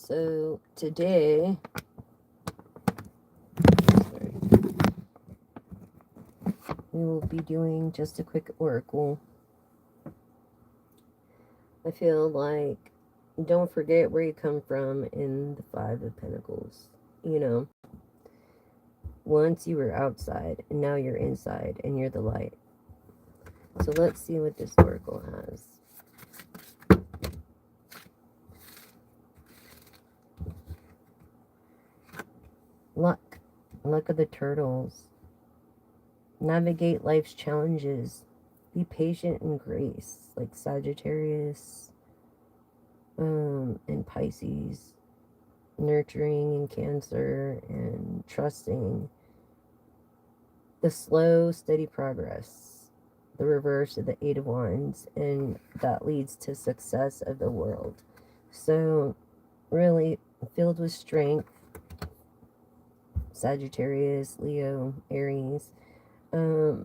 So today, we will be doing just a quick oracle. I feel like don't forget where you come from in the Five of Pentacles. You know, once you were outside and now you're inside and you're the light. So let's see what this oracle has. Luck. Luck of the turtles. Navigate life's challenges. Be patient and grace. Like Sagittarius and Pisces. Nurturing and Cancer and trusting. The slow, steady progress. The reverse of the Eight of Wands. And that leads to success of the world. So really filled with strength. Sagittarius, Leo, Aries. I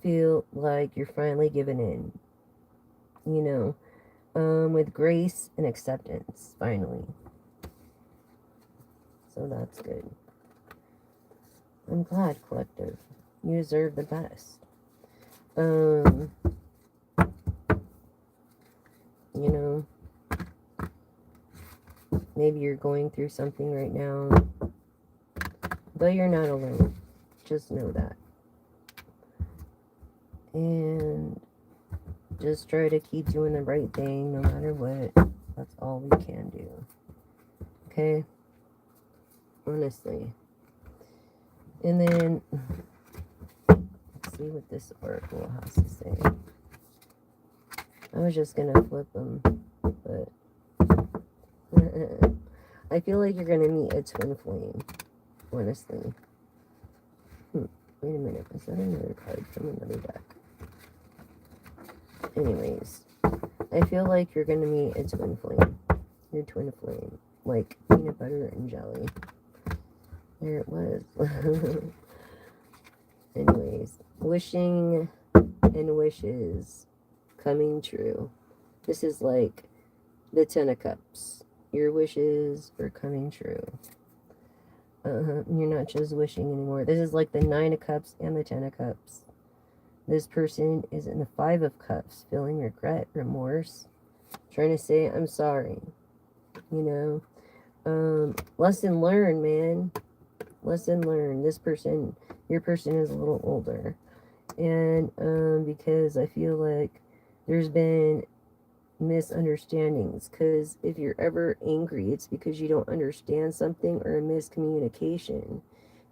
feel like you're finally giving in, you know, with grace and acceptance, finally. So that's good. I'm glad, collective. You deserve the best. You know, maybe you're going through something right now, but you're not alone. Just know that. And just try to keep doing the right thing no matter what. That's all we can do. Okay? Honestly. And then, let's see what this oracle has to say. I was just going to flip them, but I feel like you're going to meet a twin flame, honestly. Wait a minute. Is that another card from another deck? Anyways, I feel like you're going to meet a twin flame. Your twin flame. Like peanut butter and jelly. There it was. Anyways, wishing and wishes coming true. This is like the Ten of Cups. Your wishes are coming true. You're not just wishing anymore. This is like the Nine of Cups and the Ten of Cups. This person is in the Five of Cups, feeling regret, remorse, trying to say, I'm sorry. You know, lesson learned, man. Lesson learned. This person, your person is a little older. And because I feel like there's been misunderstandings. Because if you're ever angry, it's because you don't understand something or a miscommunication.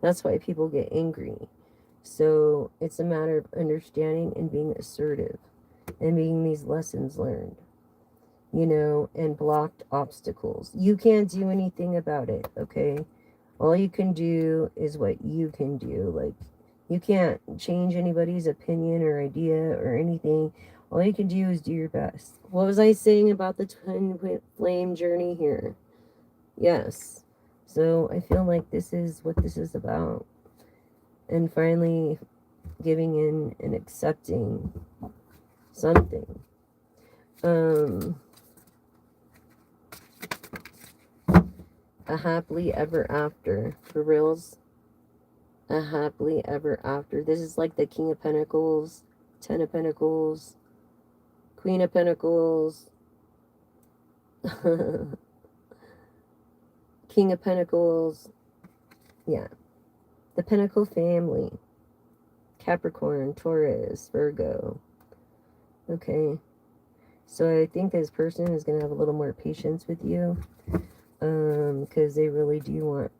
That's why people get angry. So it's a matter of understanding and being assertive and being these lessons learned, you know, and blocked obstacles. You can't do anything about it, okay? All you can do is what you can do. Like, you can't change anybody's opinion or idea or anything. All you can do is do your best. What was I saying about the twin flame journey here? Yes. So I feel like this is what this is about. And finally giving in and accepting something. A happily ever after. For reals. A happily ever after. This is like the King of Pentacles, Ten of Pentacles, Queen of Pentacles, King of Pentacles. Yeah. The Pentacle family. Capricorn, Taurus, Virgo. Okay. So I think this person is going to have a little more patience with you. Because they really do want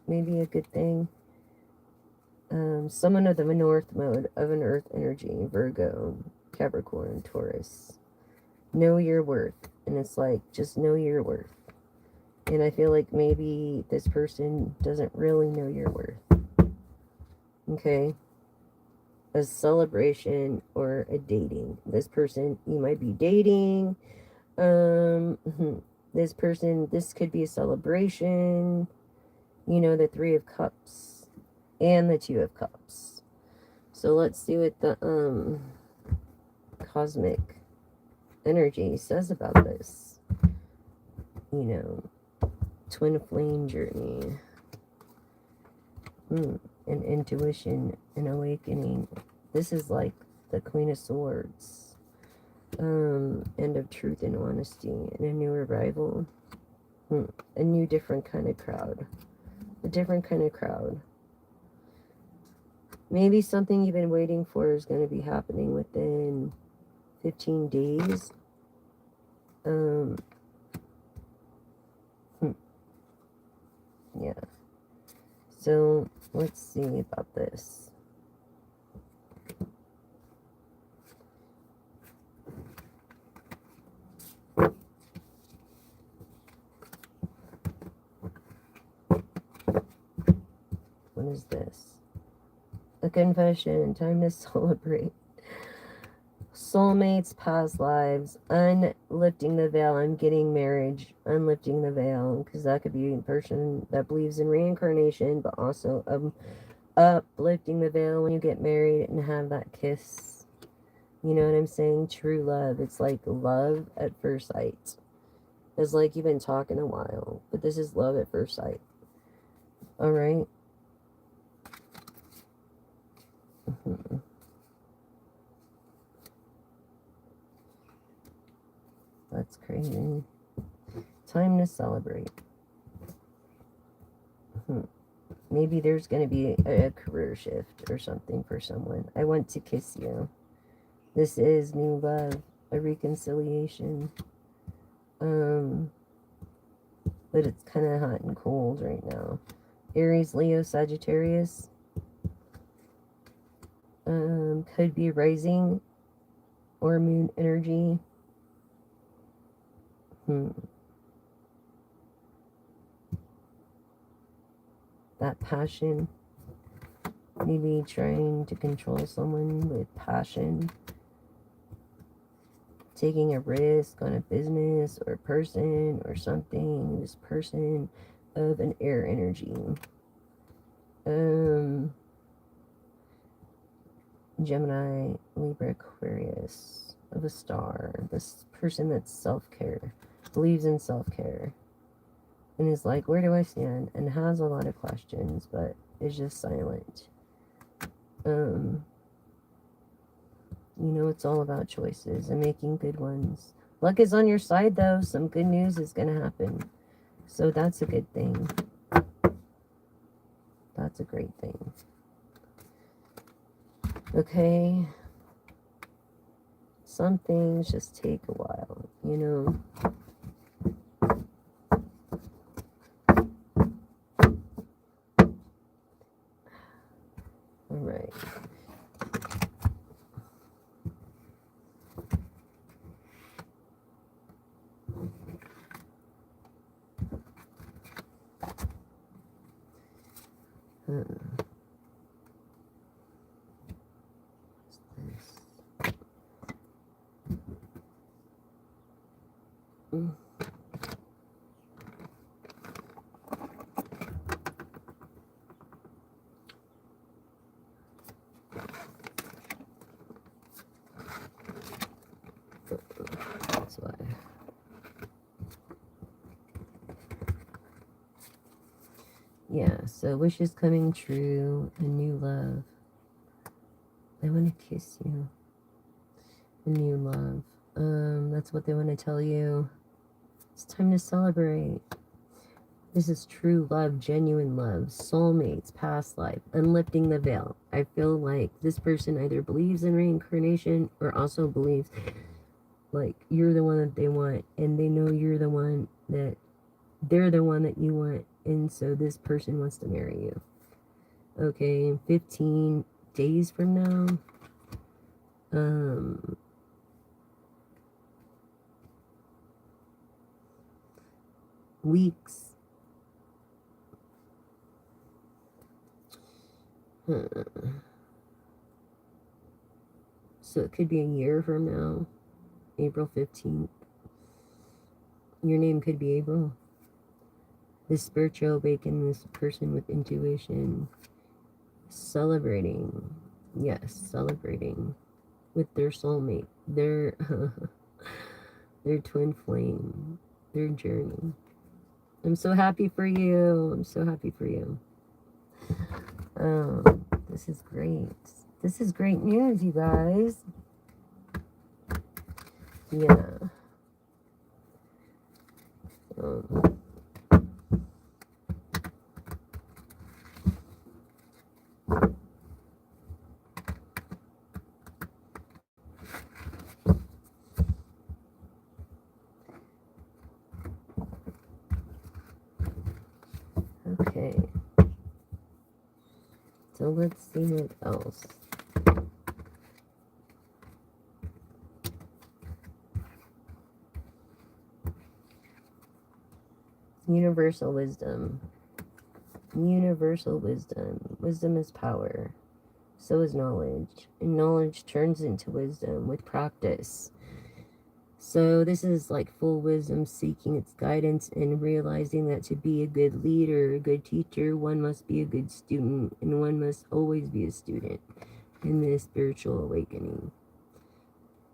maybe a good thing. Someone of the north mode of an earth energy. Virgo, Capricorn, Taurus. Know your worth. And it's like, just know your worth. And I feel like maybe this person doesn't really know your worth. Okay? A celebration or a dating. This person, you might be dating. This person, this could be a celebration. You know, the Three of Cups and the Two of Cups. So let's see what the cosmic energy says about this. you know, twin flame journey. And intuition and awakening. This is like the Queen of Swords. End of truth and honesty. And a new arrival. A new different kind of crowd. A different kind of crowd. Maybe something you've been waiting for is going to be happening within 15 days. Yeah. So, let's see about this. What is this? A confession. Time to celebrate. Soulmates, past lives, unlifting the veil. I'm getting marriage, unlifting the veil, because that could be a person that believes in reincarnation, but also uplifting the veil when you get married and have that kiss. You know what I'm saying? True love. It's like love at first sight. It's like you've been talking a while, but this is love at first sight. All right. That's crazy. Time to celebrate. Maybe there's going to be a career shift or something for someone. I want to kiss you. This is new love, a reconciliation. But it's kind of hot and cold right now. Aries, Leo, Sagittarius. Could be rising or moon energy. That passion. Maybe trying to control someone with passion. Taking a risk on a business or person or something. This person of an air energy. Gemini, Libra, Aquarius, of a star. This person that's self-care, believes in self-care, and is like, where do I stand? And has a lot of questions, but is just silent. You know, it's all about choices and making good ones. Luck is on your side, though. Some good news is going to happen. So that's a good thing. That's a great thing. Okay. Some things just take a while, you know. All right. That's why. Yeah, so wishes coming true, a new love. I want to kiss you. A new love. That's what they want to tell you. It's time to celebrate. This is true love, genuine love, soulmates, past life, unlifting the veil. I feel like this person either believes in reincarnation or also believes like you're the one that they want, and they know you're the one that they're the one that you want, and so this person wants to marry you. Okay, 15 days from now, weeks. So it could be a year from now, April 15th. Your name could be April. This spiritual awakening, this person with intuition, celebrating. Yes, celebrating with their soulmate, their twin flame, their journey. I'm so happy for you. I'm so happy for you. This is great. This is great news, you guys. Yeah. Okay. So let's see what else. Universal wisdom. Universal wisdom. Wisdom is power. So is knowledge. And knowledge turns into wisdom with practice. So this is like full wisdom seeking its guidance and realizing that to be a good leader, a good teacher, one must be a good student, and one must always be a student in this spiritual awakening.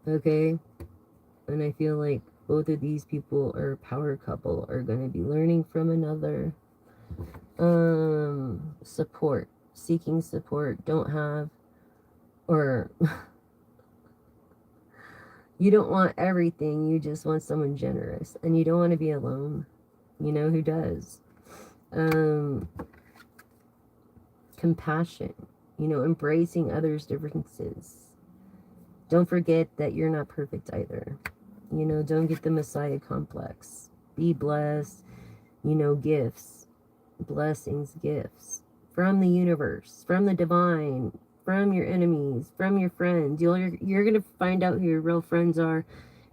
Okay? And I feel like both of these people or power couple are going to be learning from another. Support. Seeking support. Don't have, or you don't want everything, you just want someone generous, and you don't want to be alone. You know who does. Compassion, you know, embracing others' differences. Don't forget that you're not perfect either. You know, don't get the Messiah complex. Be blessed, you know, gifts, blessings, gifts from the universe, from the divine, from your enemies, from your friends. You're going to find out who your real friends are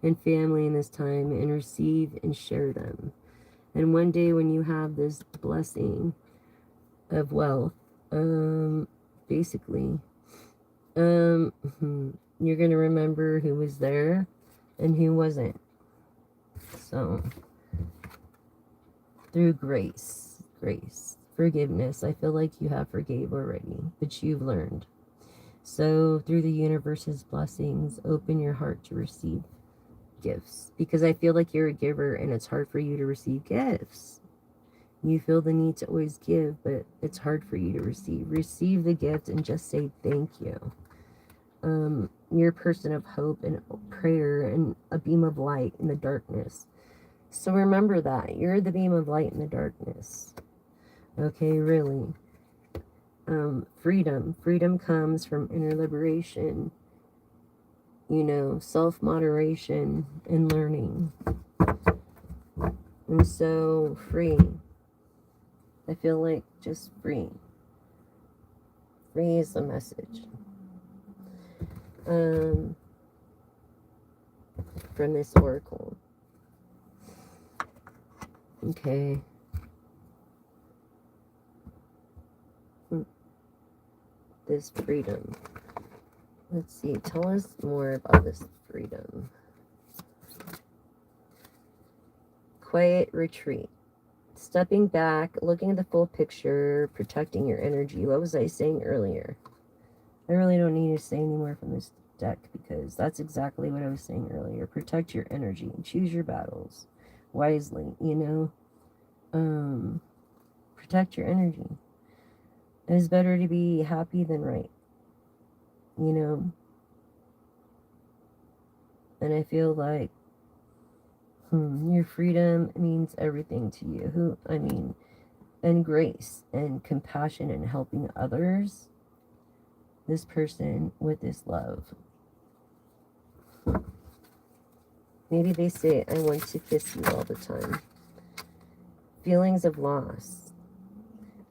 and family in this time, and receive and share them. And one day when you have this blessing of wealth, basically, you're going to remember who was there and who wasn't. So, through grace, forgiveness, I feel like you have forgave already, but you've learned. So through the universe's blessings, open your heart to receive gifts, because I feel like you're a giver and it's hard for you to receive gifts. You feel the need to always give, but it's hard for you to receive. Receive the gift and just say thank you. You're a person of hope and prayer and a beam of light in the darkness. So remember that. You're the beam of light in the darkness. Okay, really. Freedom. Freedom comes from inner liberation, you know, self-moderation and learning. And so, free. I feel like just free. Free is the message. From this oracle. Okay. This freedom. Let's see. Tell us more about this freedom. Quiet retreat. Stepping back, looking at the full picture, protecting your energy. What was I saying earlier? I really don't need to say any more from this deck, because that's exactly what I was saying earlier. Protect your energy. Choose your battles wisely, you know. Protect your energy. It is better to be happy than right, you know. And I feel like your freedom means everything to you. And grace and compassion and helping others. This person with this love. Maybe they say, I want to kiss you all the time. Feelings of loss.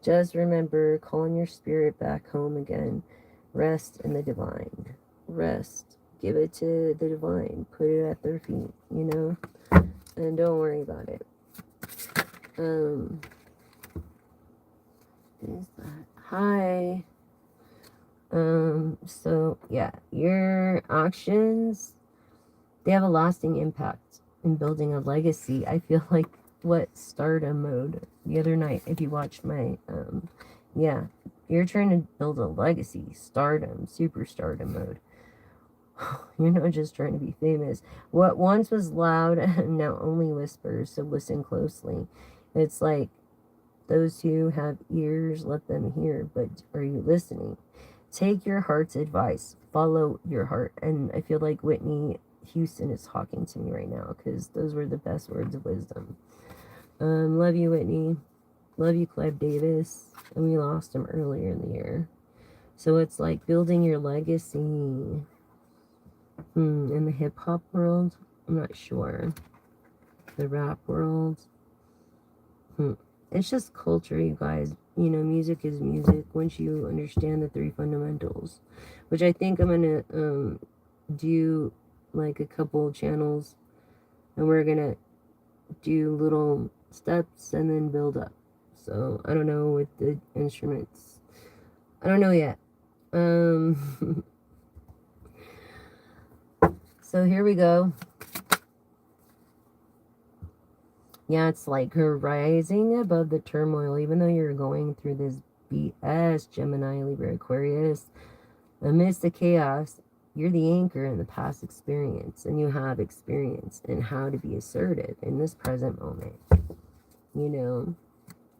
Just remember, calling your spirit back home again. Rest in the divine. Rest. Give it to the divine. Put it at their feet, you know? And don't worry about it. Is that? Hi. So yeah, your actions, they have a lasting impact in building a legacy. I feel like what stardom mode the other night, if you watched my, yeah, you're trying to build a legacy, stardom, super stardom mode. You're not just trying to be famous. What once was loud and now only whispers, so listen closely. It's like, those who have ears, let them hear, but are you listening? Take your heart's advice. Follow your heart. And I feel like Whitney Houston is talking to me right now, because those were the best words of wisdom. Love you, Whitney. Love you, Clive Davis. And we lost him earlier in the year. So it's like building your legacy. In the hip-hop world, I'm not sure. The rap world. It's just culture, you guys. You know, music is music once you understand the 3 fundamentals. Which I think I'm going to do like a couple channels. And we're going to do little steps and then build up. So, I don't know with the instruments. I don't know yet. So here we go. Yeah, it's like her rising above the turmoil, even though you're going through this BS, Gemini, Libra, Aquarius. Amidst the chaos, you're the anchor in the past experience, and you have experience in how to be assertive in this present moment. You know,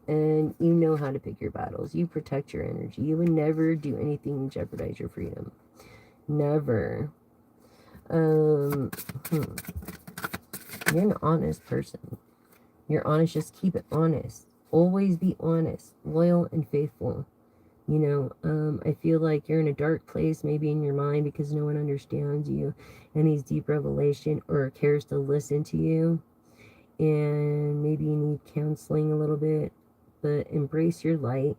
and you know how to pick your battles. You protect your energy. You would never do anything to jeopardize your freedom. Never. You're an honest person. You're honest. Just keep it honest. Always be honest, loyal, and faithful. You know, I feel like you're in a dark place, maybe in your mind, because no one understands you and needs deep revelation or cares to listen to you. And maybe you need counseling a little bit, but embrace your light.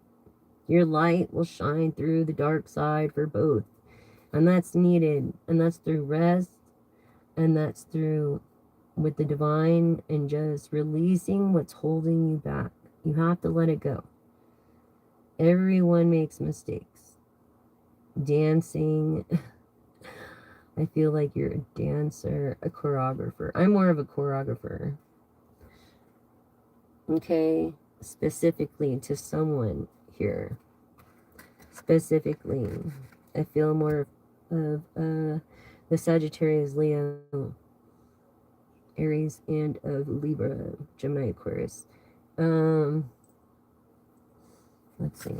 Your light will shine through the dark side for both. And that's needed. And that's through rest. And that's through with the divine and just releasing what's holding you back. You have to let it go. Everyone makes mistakes. Dancing. I feel like you're a dancer, a choreographer. I'm more of a choreographer. Okay? Specifically to someone here. Specifically. I feel more of the Sagittarius, Leo, Aries, and of Libra, Gemini, Aquarius. Let's see.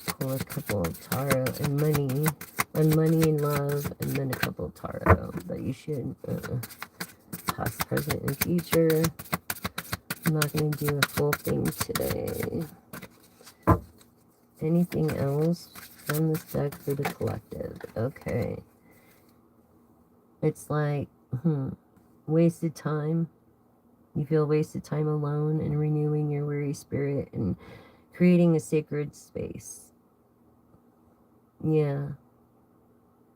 Pull a couple of tarot and money and love, and then a couple of tarot that you should past, present, and future. I'm not going to do a full thing today. Anything else from this deck for the collective? Okay. It's like, wasted time. You feel wasted time alone and renewing your weary spirit and creating a sacred space. Yeah.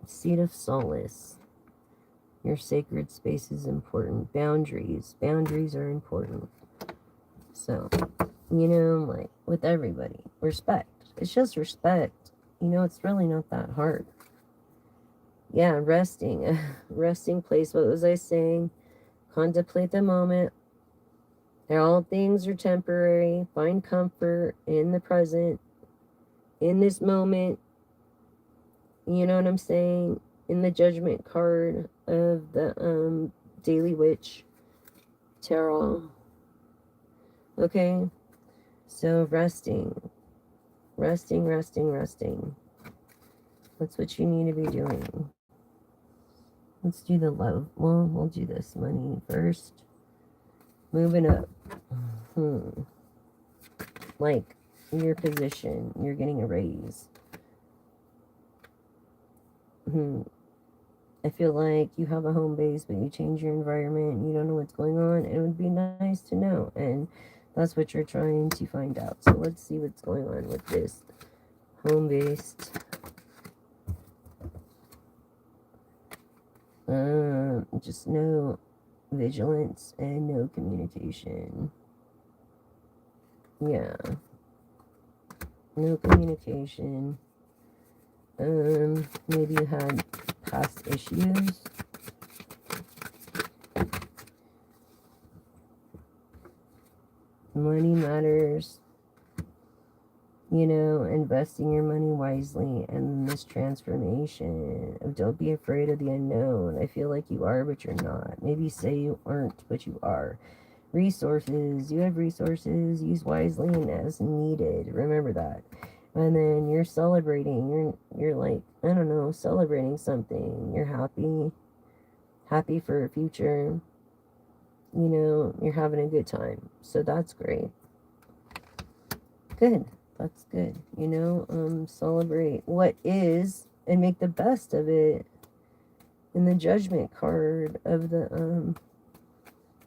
Seat of solace. Your sacred space is important. Boundaries. Boundaries are important. So, you know, like with everybody. Respect. It's just respect. You know, it's really not that hard. Yeah, resting. Resting place. What was I saying? Contemplate the moment. All things are temporary. Find comfort in the present. In this moment. You know what I'm saying? In the Judgment card of the Daily Witch Tarot. Okay? So resting. Resting, resting, resting. That's what you need to be doing. Let's do the love. Well, we'll do this money first. Moving up. Like, your position. You're getting a raise. I feel like you have a home base, but you change your environment. You don't know what's going on. It would be nice to know. And that's what you're trying to find out. So let's see what's going on with this home-based. Just no vigilance and no communication. Yeah. No communication. Maybe you had past issues. Money matters. You know, investing your money wisely and this transformation affirmation of don't be afraid of the unknown. I feel like you are, but you're not. Maybe say you aren't, but you are. Resources. You have resources. Use wisely and as needed. Remember that. And then you're celebrating. You're like, I don't know, celebrating something. You're happy for a future. You know, you're having a good time. So that's great. Good. That's good. You know, celebrate what is and make the best of it. In the Judgment card of the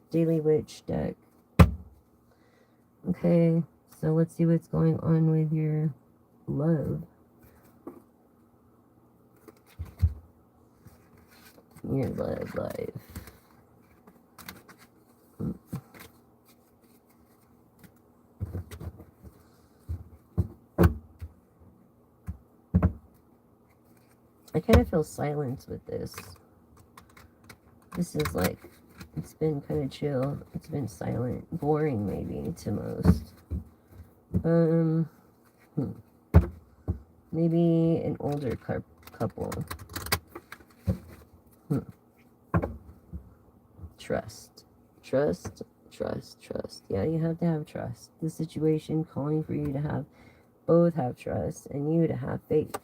Daily Witch deck. Okay, so let's see what's going on with your love. Your love life. I kind of feel silence with this. This is like, it's been kind of chill. It's been silent. Boring, maybe, to most. Maybe an older couple. Trust. Trust. Yeah, you have to have trust. The situation calling for you to both have trust and you to have faith.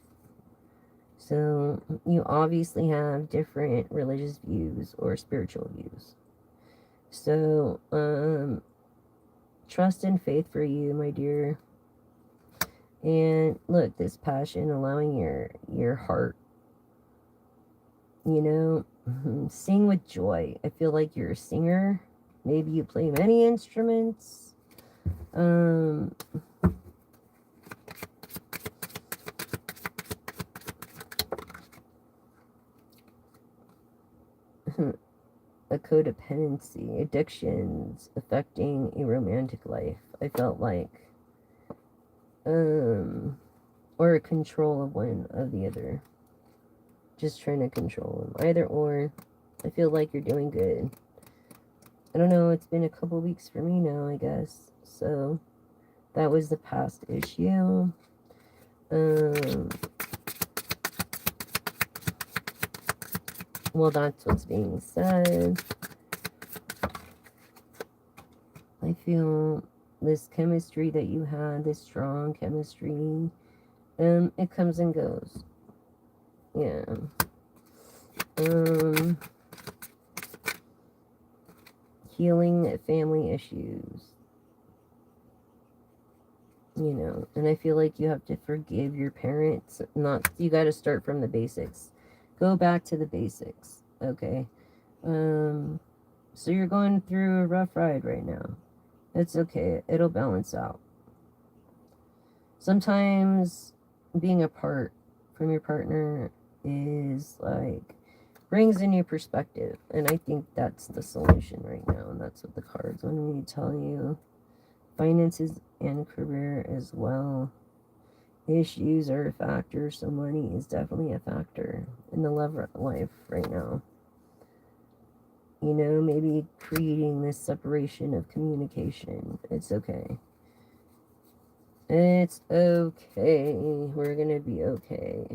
So you obviously have different religious views or spiritual views. So trust and faith for you, my dear. And look, this passion, allowing your heart, you know, sing with joy. I feel like you're a singer. Maybe you play many instruments. A codependency, addictions affecting a romantic life. I felt like, or a control of one of the other. Just trying to control them. Either or. I feel like you're doing good. I don't know, it's been a couple weeks for me now, I guess. So, that was the past issue. Well, that's what's being said. I feel this chemistry that you had, this strong chemistry, it comes and goes. Yeah. Healing family issues. You know, and I feel like you have to forgive your parents. You got to start from the basics. Go back to the basics, okay? So you're going through a rough ride right now. It's okay. It'll balance out. Sometimes being apart from your partner is like brings a new perspective, and I think that's the solution right now, and that's what the cards want me to tell you. Finances and career as well. Issues are a factor, so money is definitely a factor in the love life right now. You know, maybe creating this separation of communication. It's okay. It's okay. We're gonna be okay.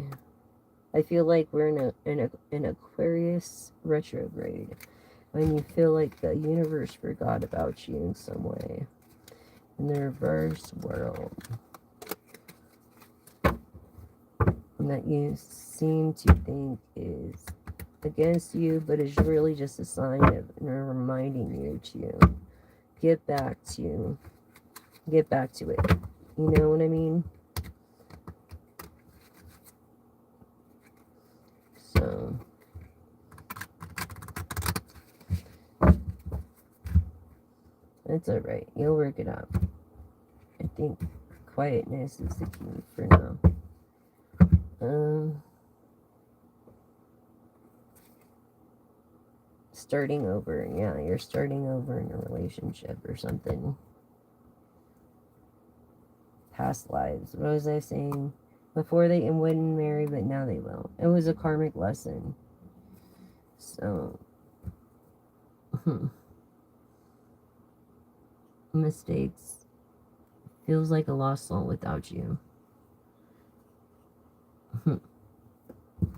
I feel like we're in an Aquarius retrograde, when you feel like the universe forgot about you in some way. In the reverse world. That you seem to think is against you, but is really just a sign of reminding you to get back to it. You know what I mean? So it's alright. You'll work it out. I think quietness is the key for now. Starting over. Yeah, you're starting over in a relationship or something. Past lives. What was I saying? Before they wouldn't marry, but now they will. It was a karmic lesson. So, mistakes. Feels like a lost soul without you.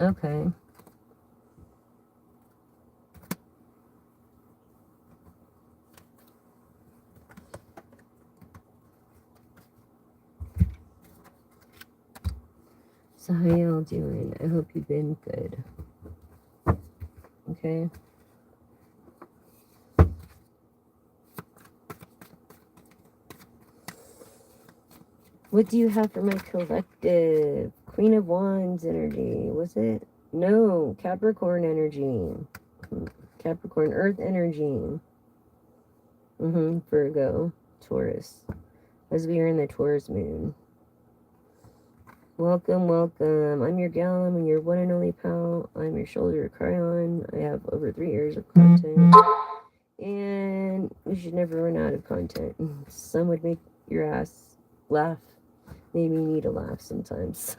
Okay. So how y'all doing? I hope you've been good. Okay. What do you have for my collective? Queen of Wands energy. Was it? No. Capricorn energy. Capricorn Earth energy. Virgo. Taurus. As we are in the Taurus moon. Welcome, welcome. I'm your gal. I'm your one and only pal. I'm your shoulder to cry on. I have over 3 years of content. And we should never run out of content. Some would make your ass laugh. Maybe you need a laugh sometimes.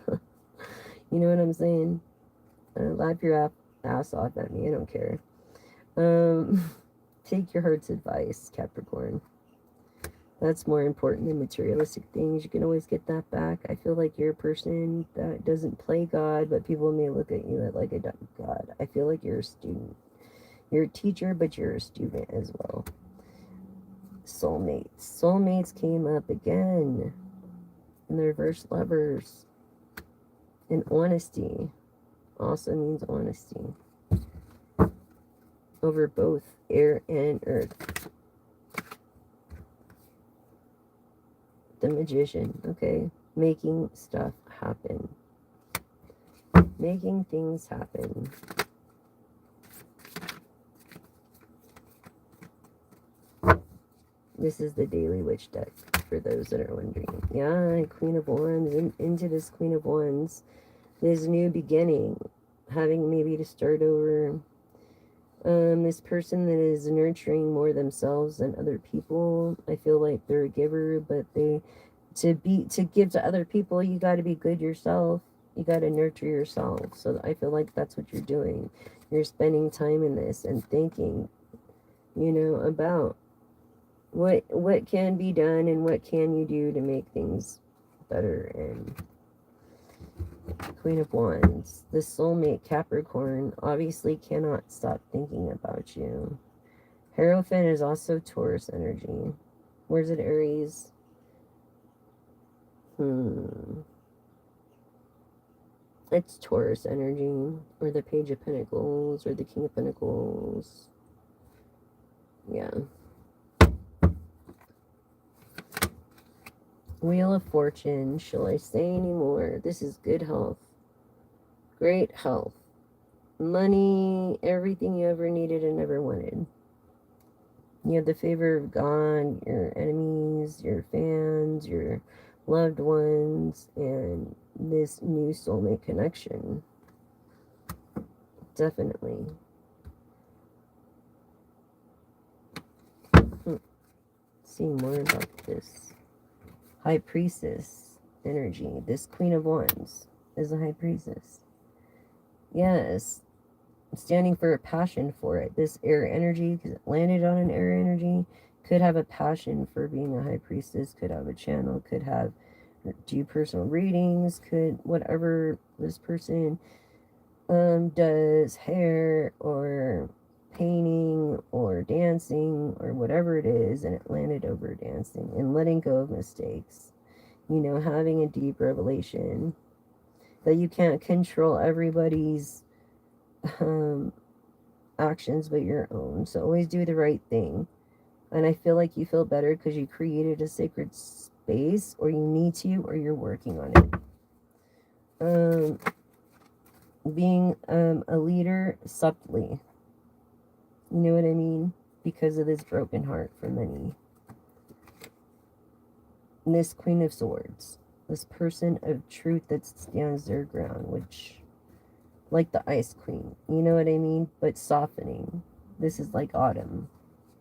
You know what I'm saying? Laugh your ass off at me. I don't care. Take your heart's advice, Capricorn. That's more important than materialistic things. You can always get that back. I feel like you're a person that doesn't play God, but people may look at you like a God. I feel like you're a student. You're a teacher, but you're a student as well. Soulmates. Soulmates came up again. And the reverse lovers. And honesty also means honesty. Over both air and earth. The magician, okay? Making stuff happen. Making things happen. This is the Daily Witch deck, for those that are wondering. Yeah, Queen of Wands, into this Queen of Wands. This new beginning. Having maybe to start over. This person that is nurturing more themselves than other people. I feel like they're a giver, but to give to other people, you got to be good yourself. You got to nurture yourself. So I feel like that's what you're doing. You're spending time in this and thinking, about what can be done and what can you do to make things better. And Queen of Wands, the soulmate Capricorn obviously cannot stop thinking about you. Hierophant is also Taurus energy. Where's it, Aries? It's Taurus energy, or the Page of Pentacles, or the King of Pentacles. Yeah. Wheel of Fortune. Shall I say any more? This is good health. Great health. Money, everything you ever needed and ever wanted. You have the favor of God, your enemies, your fans, your loved ones, and this new soulmate connection. Definitely. See more about this. High Priestess energy. This Queen of Wands is a High Priestess. Yes. Standing for a passion for it. This air energy, because it landed on an air energy, could have a passion for being a High Priestess, could have a channel, could have do personal readings, could whatever this person does, hair or painting or dancing or whatever it is, and it landed over dancing and letting go of mistakes, having a deep revelation that you can't control everybody's actions but your own. So always do the right thing. And I feel like you feel better because you created a sacred space, or you need to, or you're working on it. Being a leader subtly. You know what I mean? Because of this broken heart for many. And this Queen of Swords. This person of truth that stands their ground, which, like the Ice Queen, you know what I mean? But softening. This is like autumn,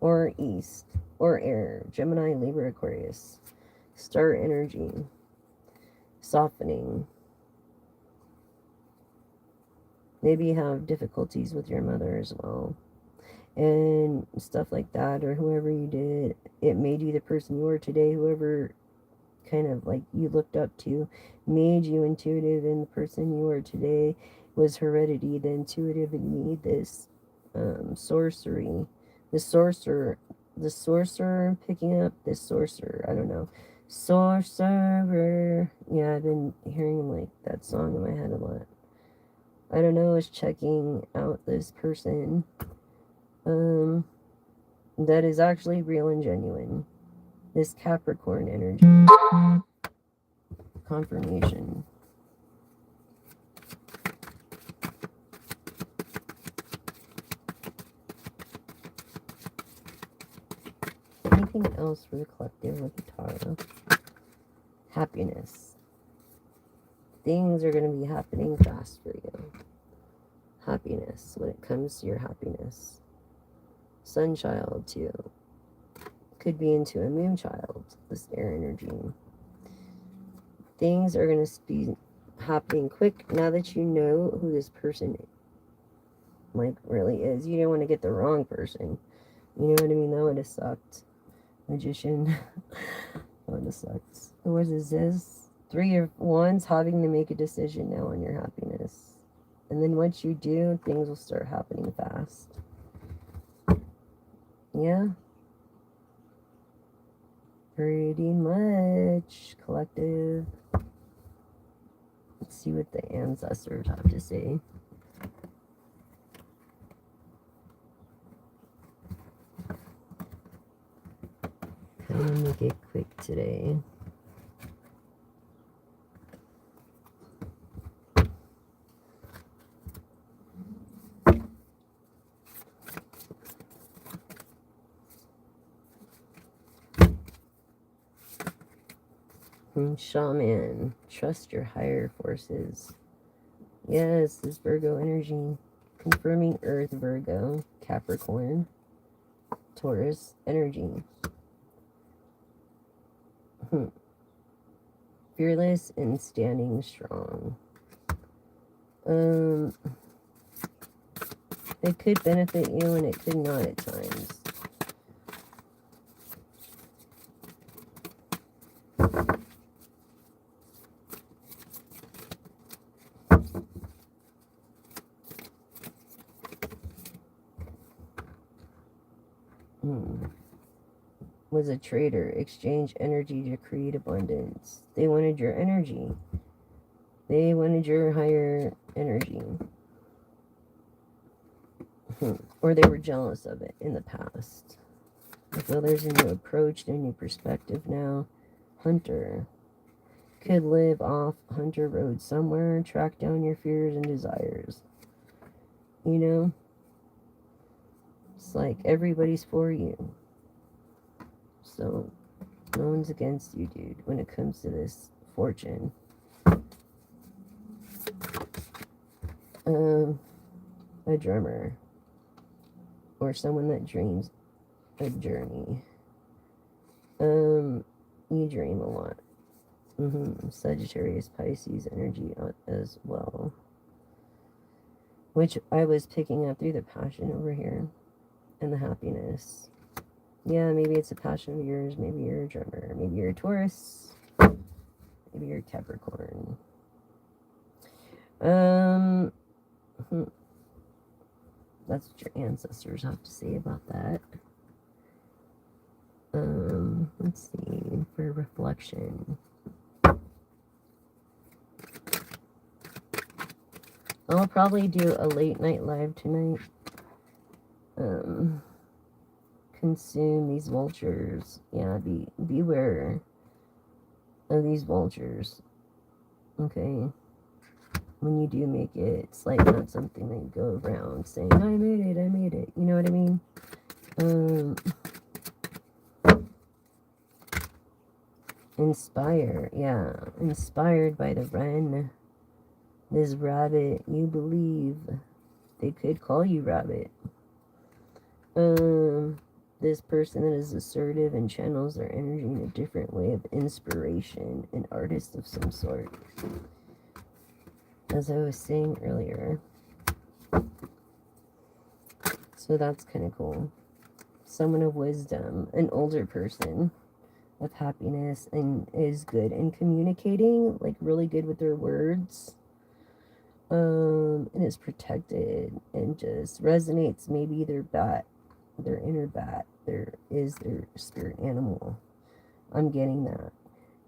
or east, or air, Gemini, Libra, Aquarius. Star energy. Softening. Maybe you have difficulties with your mother as well. And stuff like that, or whoever you did, it made you the person you are today. Whoever kind of like you looked up to made you intuitive in the person you are today. was heredity, the intuitive in me, this sorcery, the sorcerer, picking up this sorcerer, I don't know, sorcerer. Yeah, I've been hearing like that song in my head a lot. I don't know, I was checking out this person that is actually real and genuine. This Capricorn energy. Confirmation. Anything else for the collective with the tarot? Happiness. Things are going to be happening fast for you. Happiness, when it comes to your happiness. Sun child, too. Could be into a moon child, this air energy. Things are going to be happening quick now that you know who this person like really is. You don't want to get the wrong person. You know what I mean? That would have sucked. Magician. That would have sucked. What is this? 3 of Wands, having to make a decision now on your happiness. And then once you do, things will start happening fast. Yeah. Pretty much, collective. Let's see what the ancestors have to say. I'm gonna make it quick today. Shaman, trust your higher forces. Yes, this Virgo energy. Confirming Earth, Virgo, Capricorn, Taurus energy. Fearless and standing strong. It could benefit you and it could not at times. Was a trader. Exchange energy to create abundance. They wanted your energy. They wanted your higher energy. Or they were jealous of it in the past. I feel there's a new approach, a new perspective now. Hunter. Could live off Hunter Road somewhere, track down your fears and desires. You know? It's like everybody's for you. So, no one's against you, dude, when it comes to this fortune. A drummer. Or someone that dreams a journey. You dream a lot. Sagittarius, Pisces energy as well. Which I was picking up through the passion over here. And the happiness. Yeah, maybe it's a passion of yours. Maybe you're a drummer. Maybe you're a Taurus. Maybe you're a Capricorn. That's what your ancestors have to say about that. Let's see, for reflection. I'll probably do a late night live tonight. Consume these vultures. Yeah, beware of these vultures. Okay. When you do make it, it's like not something that you go around saying, I made it. You know what I mean? Inspire. Yeah. Inspired by the wren. This rabbit, you believe. They could call you rabbit. This person that is assertive and channels their energy in a different way of inspiration, an artist of some sort. As I was saying earlier. So that's kind of cool. Someone of wisdom, an older person of happiness, and is good in communicating, like really good with their words. And it's protected and just resonates. Maybe their bat, their inner bat, there is their spirit animal. I'm getting that.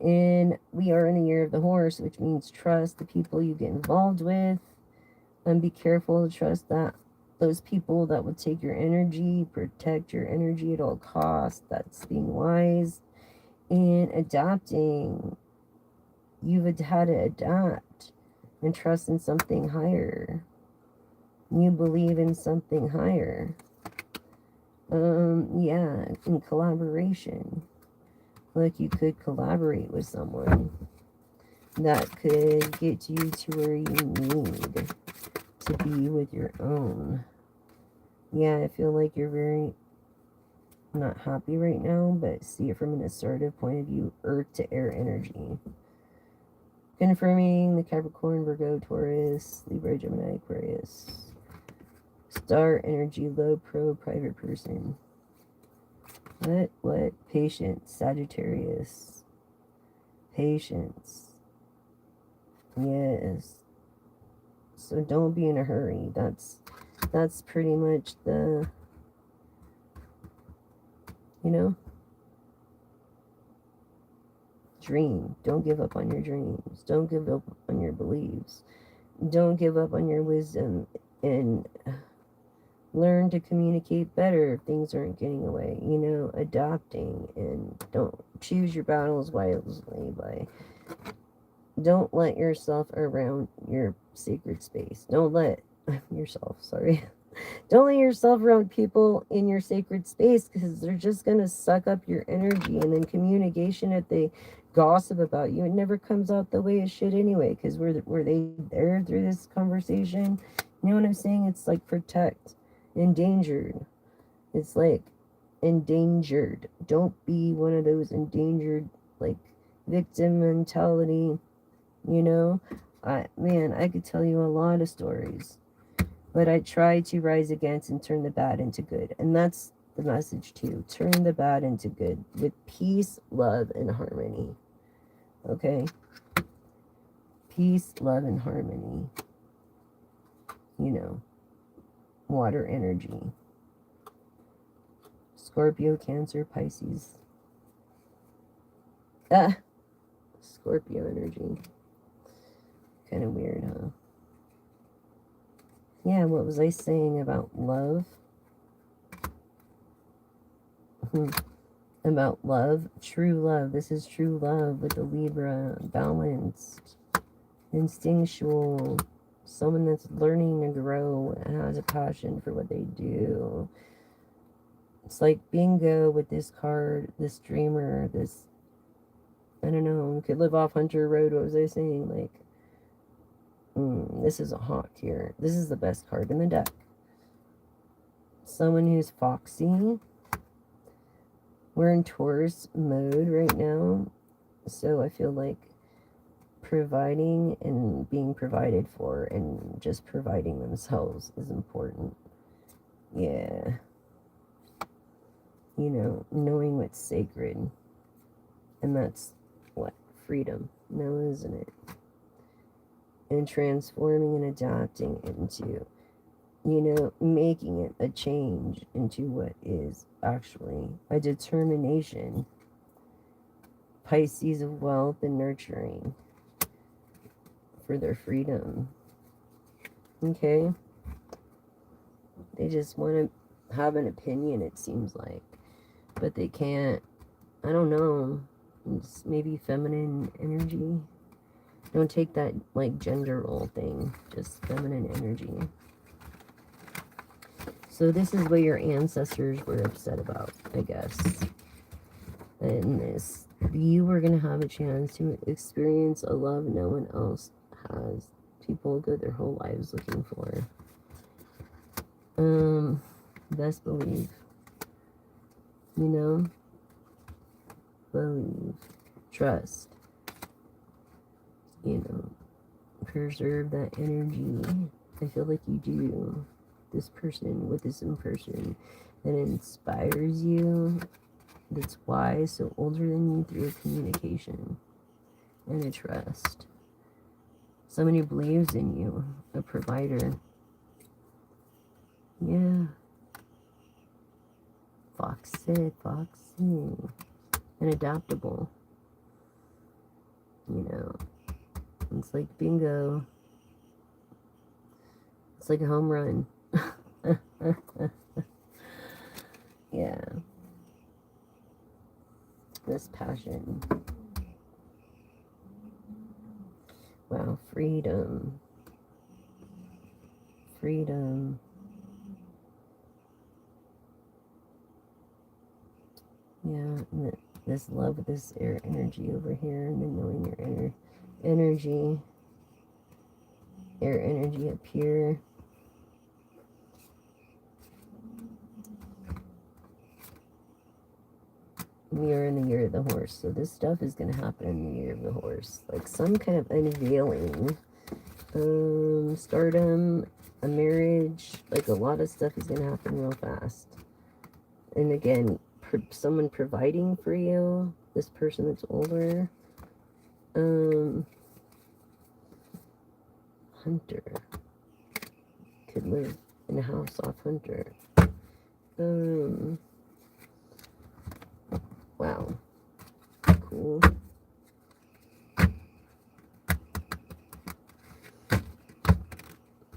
And we are in the year of the horse, which means trust the people you get involved with, and be careful to trust that those people that would take your energy, protect your energy at all costs. That's being wise and adapting. You've had to adapt and trust in something higher. You believe in something higher. Yeah, in collaboration. Like you could collaborate with someone that could get you to where you need to be with your own. Yeah, I feel like you're very not happy right now, but see it from an assertive point of view, earth to air energy. Confirming the Capricorn, Virgo, Taurus, Libra, Gemini, Aquarius. Star energy, low pro, private person. What? Patience, Sagittarius. Patience. Yes. So don't be in a hurry. That's pretty much the, dream. Don't give up on your dreams. Don't give up on your beliefs. Don't give up on your wisdom, and learn to communicate better if things aren't getting away. Adopting, and don't choose your battles wisely by, don't let yourself around your sacred space. Don't let yourself, sorry. Don't let yourself around people in your sacred space, because they're just going to suck up your energy. And then communication, if they gossip about you, it never comes out the way it should anyway, because were they there through this conversation? You know what I'm saying? It's like protect. Endangered. It's like endangered. Don't be one of those endangered, like, victim mentality. I could tell you a lot of stories, but I try to rise against and turn the bad into good. And that's the message too. Turn the bad into good with peace, love, and harmony. Okay? Peace, love, and harmony. Water energy. Scorpio, Cancer, Pisces. Scorpio energy. Kind of weird, huh? Yeah, what was I saying about love? About love. True love. This is true love with the Libra. Balanced. Instinctual. Someone that's learning to grow and has a passion for what they do. It's like bingo with this card, this dreamer, this, I don't know, could live off Hunter Road. What was I saying? Like, this is a hawk here. This is the best card in the deck. Someone who's foxy. We're in Taurus mode right now, so I feel like providing and being provided for and just providing themselves is important. Yeah. Knowing what's sacred. And that's what? Freedom. No, isn't it? And transforming and adapting into, making it a change into what is actually a determination. Pisces of wealth and nurturing for their freedom. Okay? They just want to have an opinion, it seems like. But they can't. I don't know. It's maybe feminine energy. Don't take that like gender role thing. Just feminine energy. So this is what your ancestors were upset about, I guess. And this, you were going to have a chance to experience a love no one else has. People go their whole lives looking for. Best believe. Believe. Trust. Preserve that energy. I feel like you do. This person with this person that inspires you, that's wise, so older than you, through a communication and a trust. Someone who believes in you, a provider. Yeah. Foxy. And adaptable. You know, it's like bingo. It's like a home run. Yeah. This passion. Wow, freedom. Freedom. Yeah, and this love, this air energy over here, and then knowing your inner energy, air energy up here. We are in the year of the horse, so this stuff is going to happen in the year of the horse. Like some kind of unveiling, stardom, a marriage, like a lot of stuff is going to happen real fast. And again, someone providing for you, this person that's older. Hunter could live in a house off Hunter. Wow. Cool.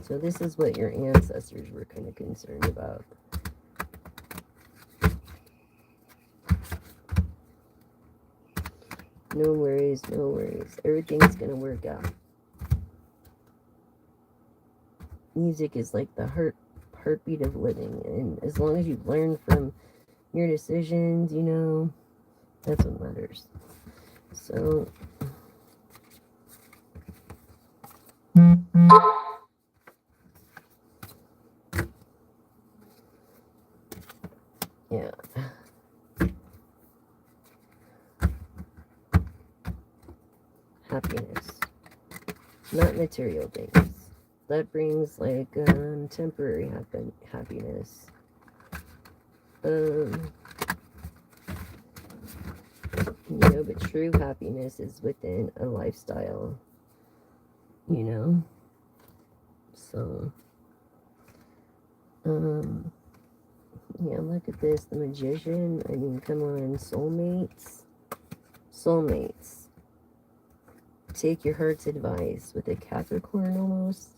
So this is what your ancestors were kind of concerned about. No worries, no worries. Everything's going to work out. Music is like the heartbeat of living. And as long as you learn from your decisions, you know, that's what matters. So... yeah. Happiness. Not material things. That brings like temporary happiness. You know, but true happiness is within a lifestyle. You know? So yeah, look at this, the Magician. I mean, come on, soulmates. Soulmates. Take your heart's advice with a Capricorn almost.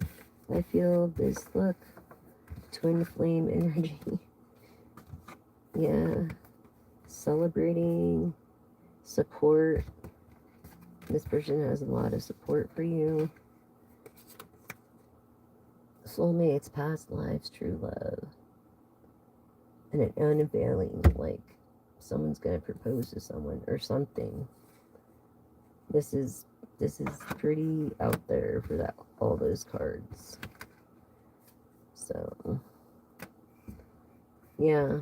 I feel this, look, twin flame energy. Yeah. Celebrating, support. This person has a lot of support for you. Soulmates, past lives, true love. And an unveiling, like someone's going to propose to someone or something. This is pretty out there for that, all those cards. So, yeah.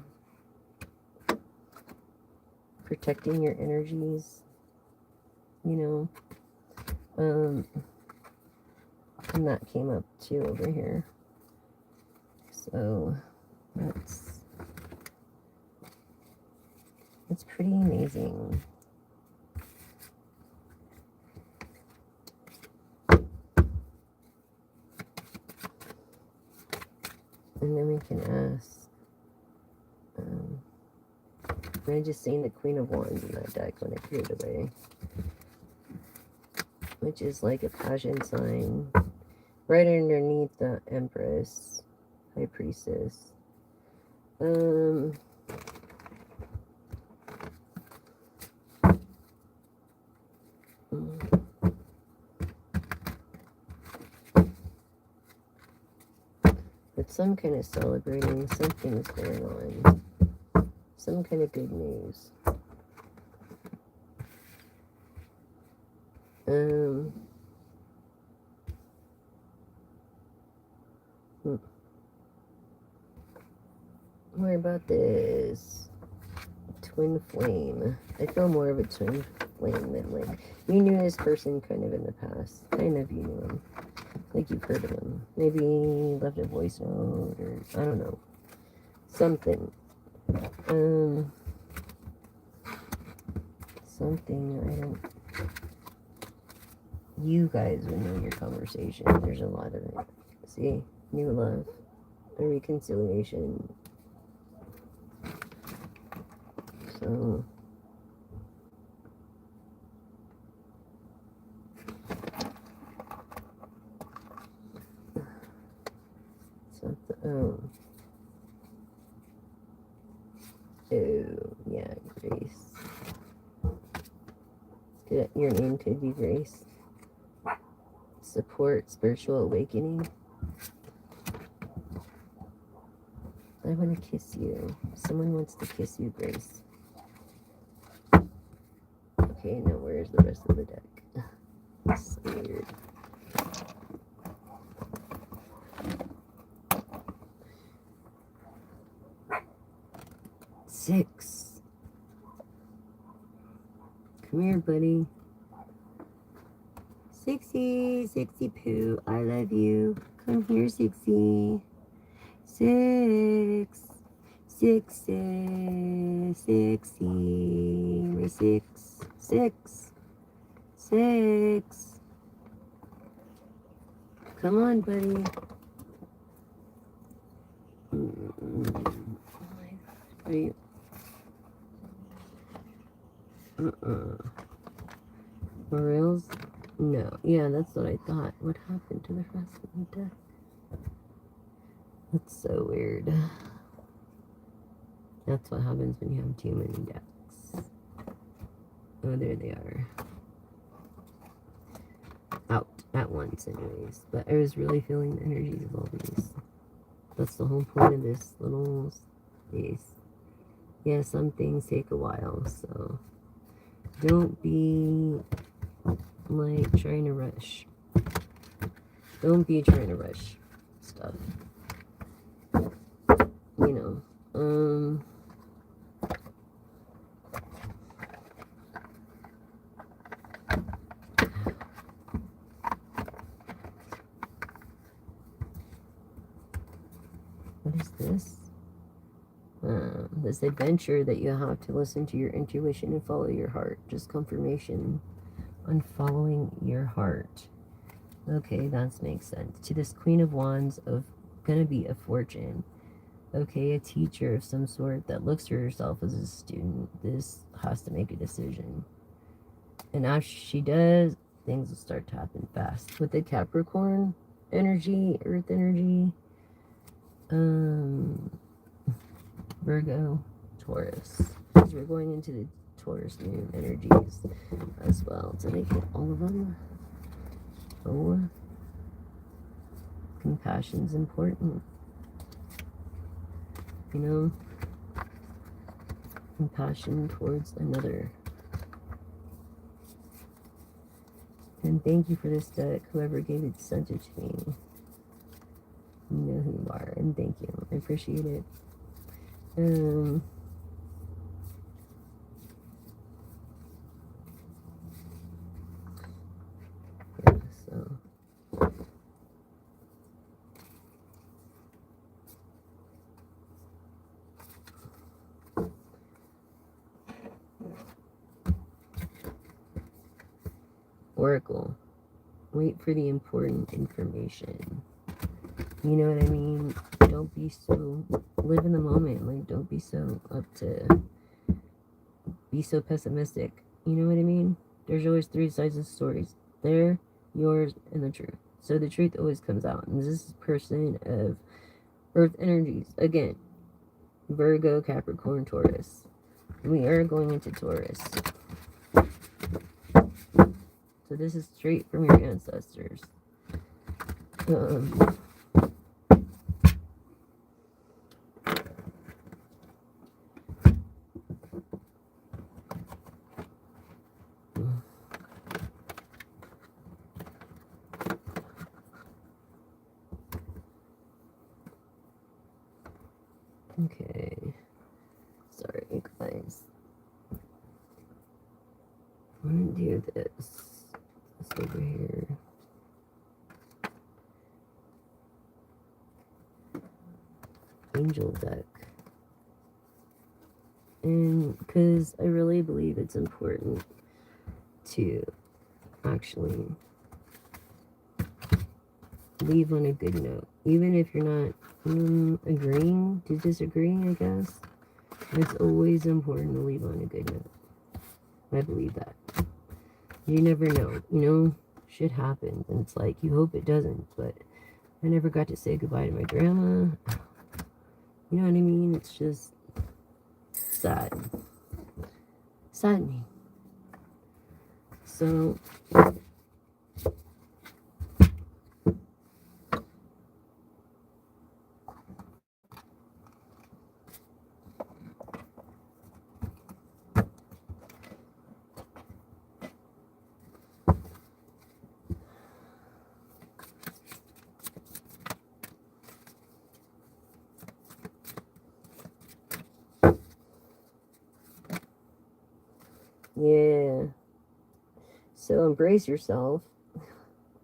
Protecting your energies, you know. And that came up too over here. So, it's pretty amazing. And then we can ask, I just seen the Queen of Wands in that deck when it cleared away, which is like a passion sign, right underneath the Empress, High Priestess. But some kind of celebrating, something's going on. Some kind of good news. What about this twin flame? I feel more of a twin flame than like, you knew this person kind of in the past. Kind of you knew him. Like you've heard of him. Maybe left a voice note or I don't know. Something. Something, I don't... you guys would know your conversation. There's a lot of it. See? New love. A reconciliation. So... Oh, yeah, Grace. Your name could be Grace. Support spiritual awakening. I want to kiss you. Someone wants to kiss you, Grace. Okay, now where's the rest of the deck? That's so weird. Six. Come here, buddy. 60 poo. I love you. Come here, 60. 6. 60. We're 6. 6. Come on, buddy. Are you? Morels? No. Yeah, that's what I thought. What happened to the rest of the deck? That's so weird. That's what happens when you have too many decks. Oh, there they are. Out at once, anyways. But I was really feeling the energies of all these. That's the whole point of this little space. Yeah, some things take a while, so don't be like trying to rush. Don't be trying to rush stuff. You know, what is this? This adventure that you have to listen to your intuition and follow your heart. Just confirmation on following your heart. Okay, that makes sense. To this Queen of Wands of gonna be a fortune. Okay, a teacher of some sort that looks for herself as a student. This has to make a decision. And after she does, things will start to happen fast. With the Capricorn energy, Earth energy, Virgo, Taurus. Because we're going into the Taurus moon energies as well. Did I get all of them? Oh, compassion's important. You know, compassion towards another. And thank you for this deck, whoever gave it, sent it to me. You know who you are, and thank you. I appreciate it. Yeah, so. Oracle. Wait for the important information. You know what I mean? Don't be so, live in the moment. Like, don't be so be so pessimistic. You know what I mean? There's always three sides of stories. There, yours, and the truth. So the truth always comes out. And this is person of Earth energies. Again, Virgo, Capricorn, Taurus. We are going into Taurus. So this is straight from your ancestors. Okay. Sorry, guys. I'm gonna do this. This over here. Angel deck. And because I really believe it's important to actually leave on a good note. Even if you're not agreeing to disagree, I guess. It's always important to leave on a good note. I believe that. You never know. You know, shit happens. And it's like, you hope it doesn't. But I never got to say goodbye to my grandma. You know what I mean? It's just sad. Saddening. So... yeah. So embrace yourself.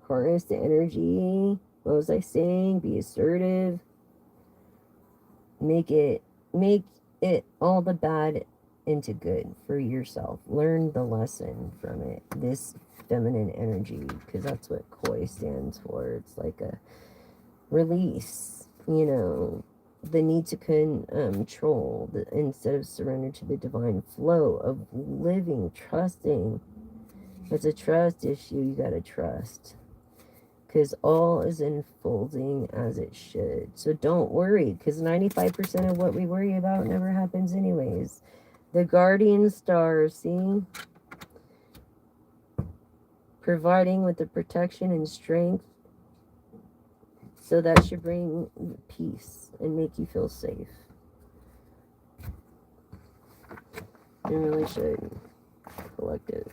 Harness the energy. What was I saying? Be assertive. Make it all the bad into good for yourself. Learn the lesson from it. This feminine energy, because that's what Koi stands for. It's like a release, you know, the need to control instead of surrender to the divine flow of living, trusting. It's a trust issue. You gotta trust, because all is unfolding as it should. So don't worry, because 95% of what we worry about never happens anyways. The guardian star, see? Providing with the protection and strength. So that should bring peace and make you feel safe. It really should. Collective.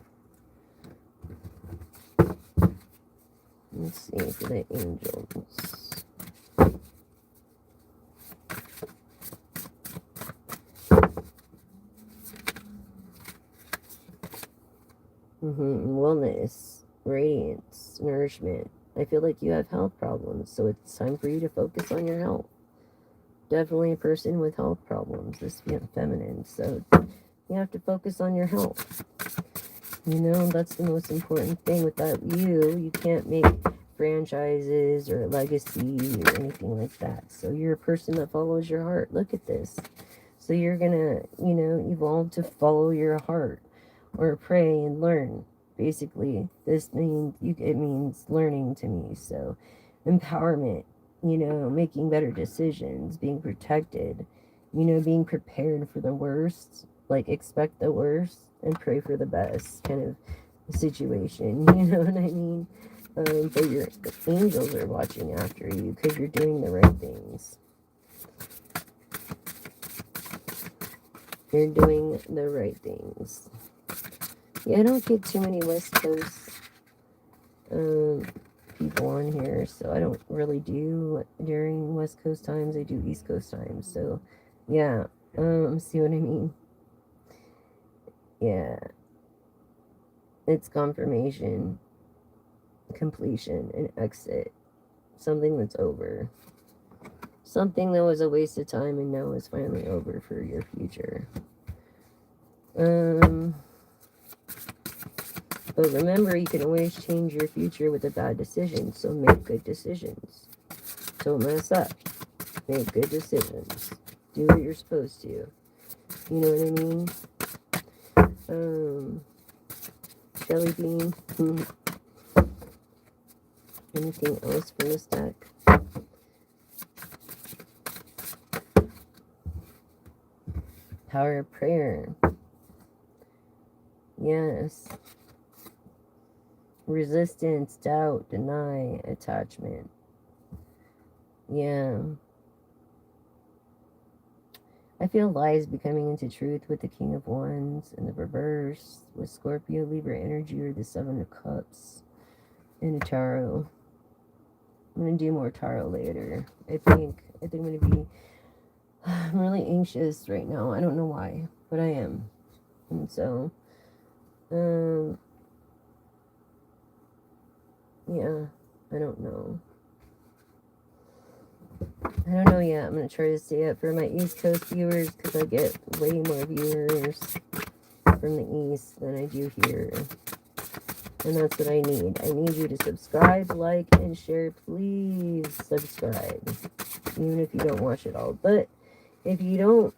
Let's see for the angels. Wellness, radiance, nourishment. I feel like you have health problems, so it's time for you to focus on your health. Definitely a person with health problems, this feminine, so you have to focus on your health. You know, that's the most important thing. Without you can't make franchises or legacy or anything like that. So you're a person that follows your heart. Look at this. So you're gonna, you know, evolve to follow your heart or pray and learn. Basically, this means it means learning to me. So empowerment, you know, making better decisions, being protected, you know, being prepared for the worst, like expect the worst and pray for the best kind of situation, you know what I mean? But your angels are watching after you because you're doing the right things. You're doing the right things. Yeah, I don't get too many West Coast people on here, so I don't really do during West Coast times. I do East Coast times. So, yeah, see what I mean? Yeah, it's confirmation, completion, and exit. Something that's over. Something that was a waste of time and now is finally over for your future. But remember, you can always change your future with a bad decision, so make good decisions. Don't mess up. Make good decisions. Do what you're supposed to. You know what I mean? Jelly bean. Anything else from this deck? Power of prayer. Yes. Resistance, doubt, deny, attachment. Yeah. I feel lies becoming into truth with the King of Wands and the reverse with Scorpio, Libra energy, or the Seven of Cups in a tarot. I'm going to do more tarot later. I think I'm going to be... I'm really anxious right now. I don't know why, but I am. And so, yeah, I don't know. I don't know yet. I'm going to try to stay up for my East Coast viewers because I get way more viewers from the East than I do here. And that's what I need. I need you to subscribe, like, and share. Please subscribe. Even if you don't watch it all. But if you don't,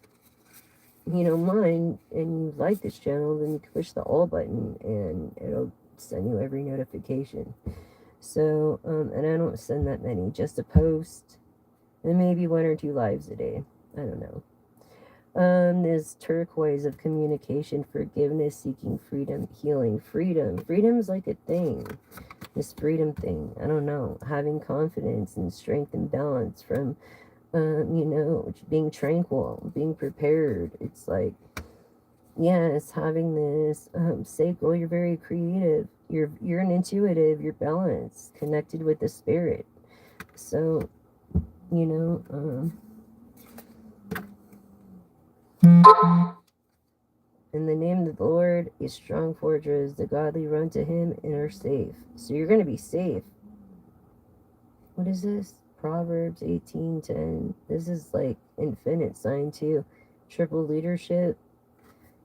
mind and you like this channel, then you can push the all button and it'll send you every notification. So, and I don't send that many, just a post and maybe 1 or 2 lives a day. I don't know. Is turquoise of communication, forgiveness, seeking freedom, healing, freedom. Freedom's like a thing. This freedom thing. I don't know. Having confidence and strength and balance from, being tranquil, being prepared. It's like, yes, having this safe goal. You're very creative. You're an intuitive. You're balanced, connected with the spirit. So, in the name of the Lord, a strong fortress, the godly run to him and are safe. So you're going to be safe. What is this? Proverbs 18:10. This is like infinite sign too. Triple leadership.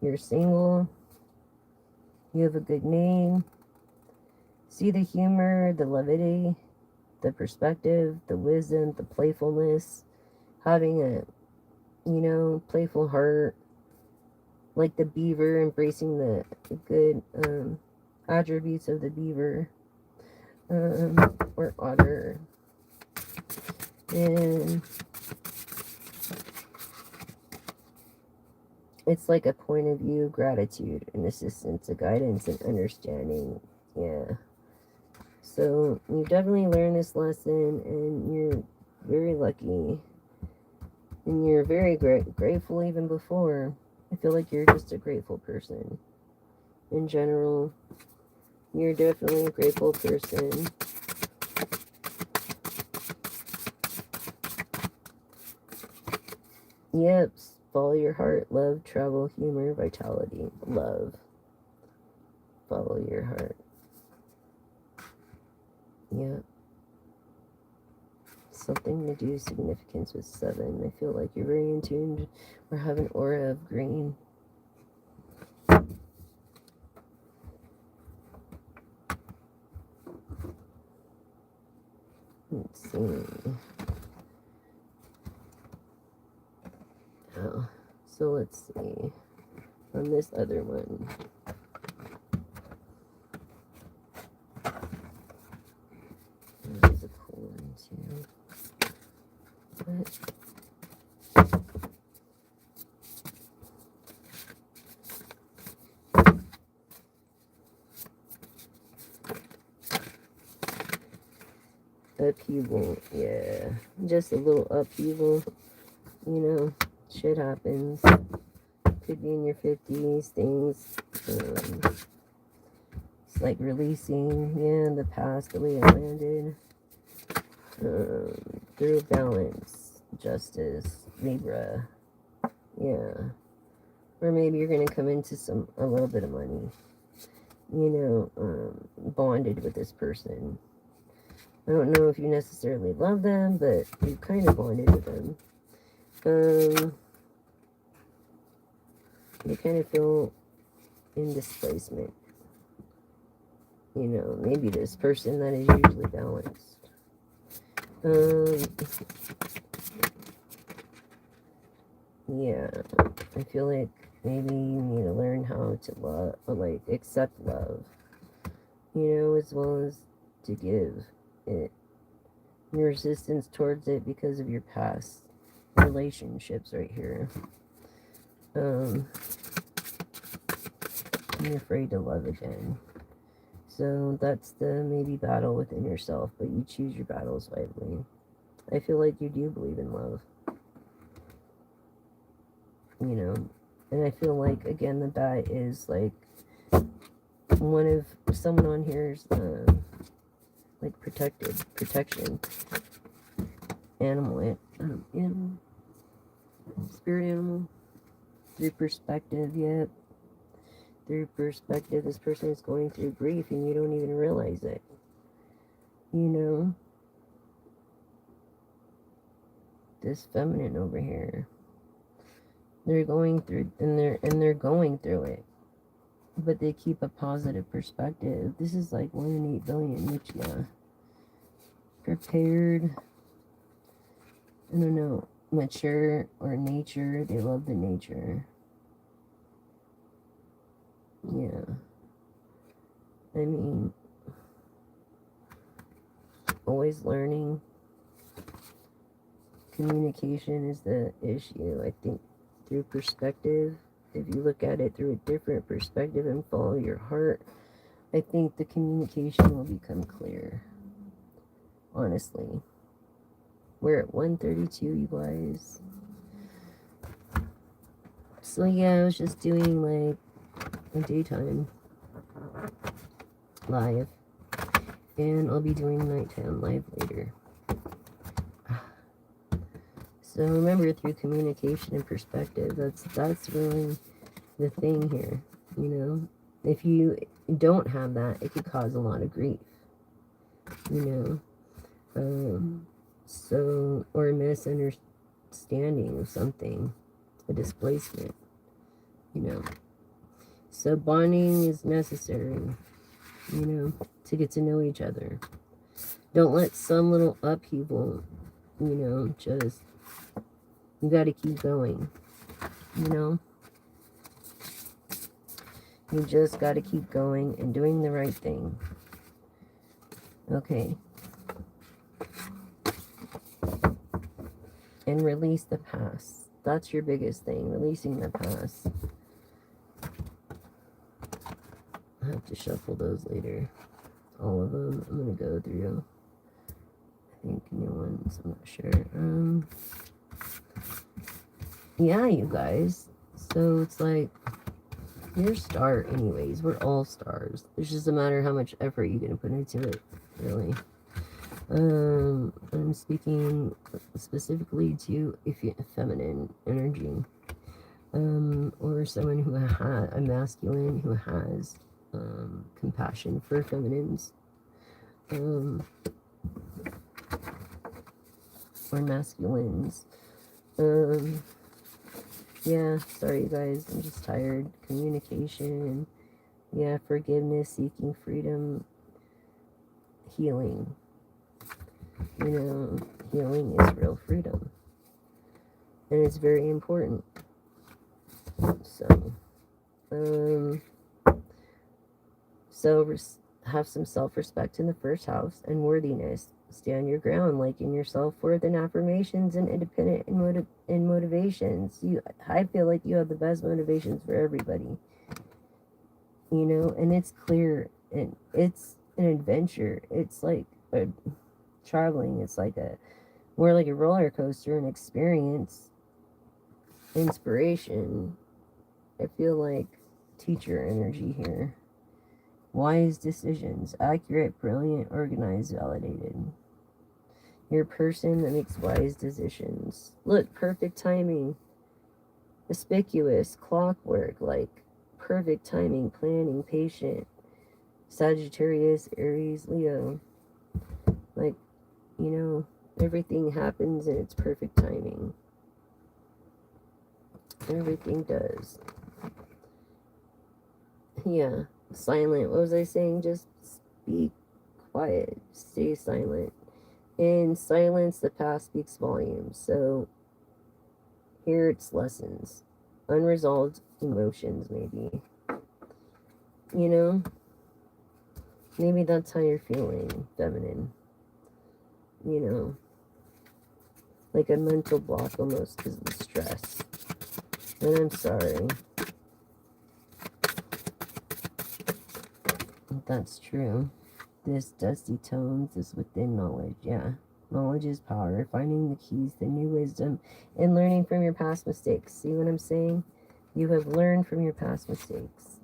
You're single. You have a good name. See the humor, the levity, the perspective, the wisdom, the playfulness. Having a, playful heart. Like the beaver, embracing the good attributes of the beaver or otter. And it's like a point of view, gratitude, and assistance, a guidance and understanding. Yeah. So you definitely learned this lesson, and you're very lucky. And you're very grateful even before. I feel like you're just a grateful person. In general, you're definitely a grateful person. Yep. Follow your heart. Love, travel, humor, vitality. Love. Follow your heart. Yep. Something to do significance with 7. I feel like you're very in tune or have an aura of green. Let's see. Oh, so let's see. On this other one. That's a cool one too. What? Upheaval, yeah. Just a little upheaval. Shit happens. Could be in your 50s, things. It's like releasing, the past, the way it landed. Through balance, justice, Libra. Yeah. Or maybe you're going to come into a little bit of money. Bonded with this person. I don't know if you necessarily love them, but you kind of bonded with them. You kind of feel in displacement. Maybe this person that is usually balanced. Yeah, I feel like maybe you need to learn how to love, like accept love, as well as to give it. Your resistance towards it because of your past relationships right here. You're afraid to love again. So that's the maybe battle within yourself, but you choose your battles wisely. I feel like you do believe in love. And I feel like, again, that is like someone on here's like protection. Animal, spirit animal. Through perspective, yep. Through perspective, this person is going through grief and you don't even realize it. This feminine over here. They're going through, and they're going through it. but they keep a positive perspective. This is like 1 in 8 billion, which, yeah. Prepared, I don't know, mature or nature. They love the nature. Yeah. I mean, always learning. Communication is the issue, I think, through perspective. If you look at it through a different perspective and follow your heart, I think the communication will become clear. Honestly. We're at 132, you guys. So yeah, I was just doing like a daytime live. And I'll be doing nighttime live later. So remember, through communication and perspective, that's really the thing here. You know, if you don't have that, it could cause a lot of grief. You know, so, or a misunderstanding of something, a displacement. You know, so bonding is necessary. You know, to get to know each other. Don't let some little upheaval, you know, just, you got to keep going, you know. You just got to keep going and doing the right thing. Okay. And release the past. That's your biggest thing, releasing the past. I have to shuffle those later. All of them. I'm going to go through, I think, new ones. I'm not sure. Yeah, you guys. So it's like, you're a star anyways. We're all stars. It's just a matter of how much effort you're going to put into it, really. I'm speaking specifically to if you feminine energy. Or someone who has a masculine who has compassion for feminines. Or masculines. Yeah, sorry you guys, I'm just tired. Communication, yeah, forgiveness, seeking freedom, healing. You know, healing is real freedom. And it's very important. So have some self-respect in the first house and worthiness. Stand your ground, like in your self-worth and affirmations and independent and motivations. I feel like you have the best motivations for everybody. You know, and it's clear, and it's an adventure. It's like traveling. It's like more like a roller coaster, an experience, inspiration. I feel like teacher energy here. Wise decisions, accurate, brilliant, organized, validated. You're a person that makes wise decisions. Look, perfect timing. Conspicuous, clockwork, like perfect timing, planning, patient. Sagittarius, Aries, Leo. Like, you know, everything happens in its perfect timing. Everything does. Yeah. Silent. What was I saying? Just be quiet. Stay silent. In silence, the past speaks volumes. So here it's lessons. Unresolved emotions, maybe. You know? Maybe that's how you're feeling, feminine. You know? Like a mental block almost because of the stress. And I'm sorry. That's true. This dusty tones is within knowledge. Yeah. Knowledge is power. Finding the keys, the new wisdom, and learning from your past mistakes. See what I'm saying? You have learned from your past mistakes.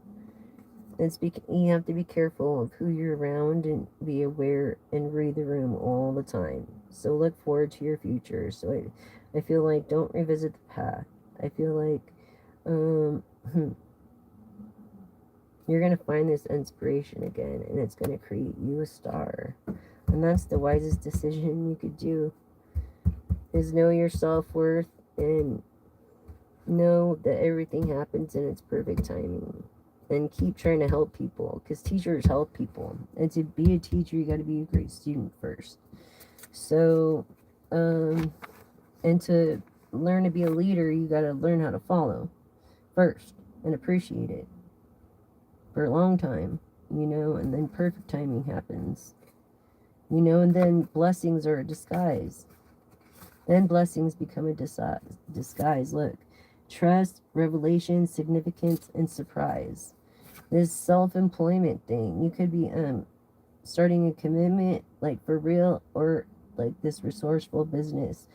And you have to be careful of who you're around and be aware and read the room all the time. So look forward to your future. So I feel like don't revisit the past. I feel like you're going to find this inspiration again, and it's going to create you a star. And that's the wisest decision you could do, is know your self-worth and know that everything happens in its perfect timing. and keep trying to help people, because teachers help people. And to be a teacher, you got to be a great student first. So, and to learn to be a leader, you got to learn how to follow first and appreciate it for a long time, and then perfect timing happens, and then blessings are a disguise. Then blessings become a disguise. Look, trust, revelation, significance, and surprise. This self-employment thing, you could be starting a commitment, like for real, or like this resourceful business,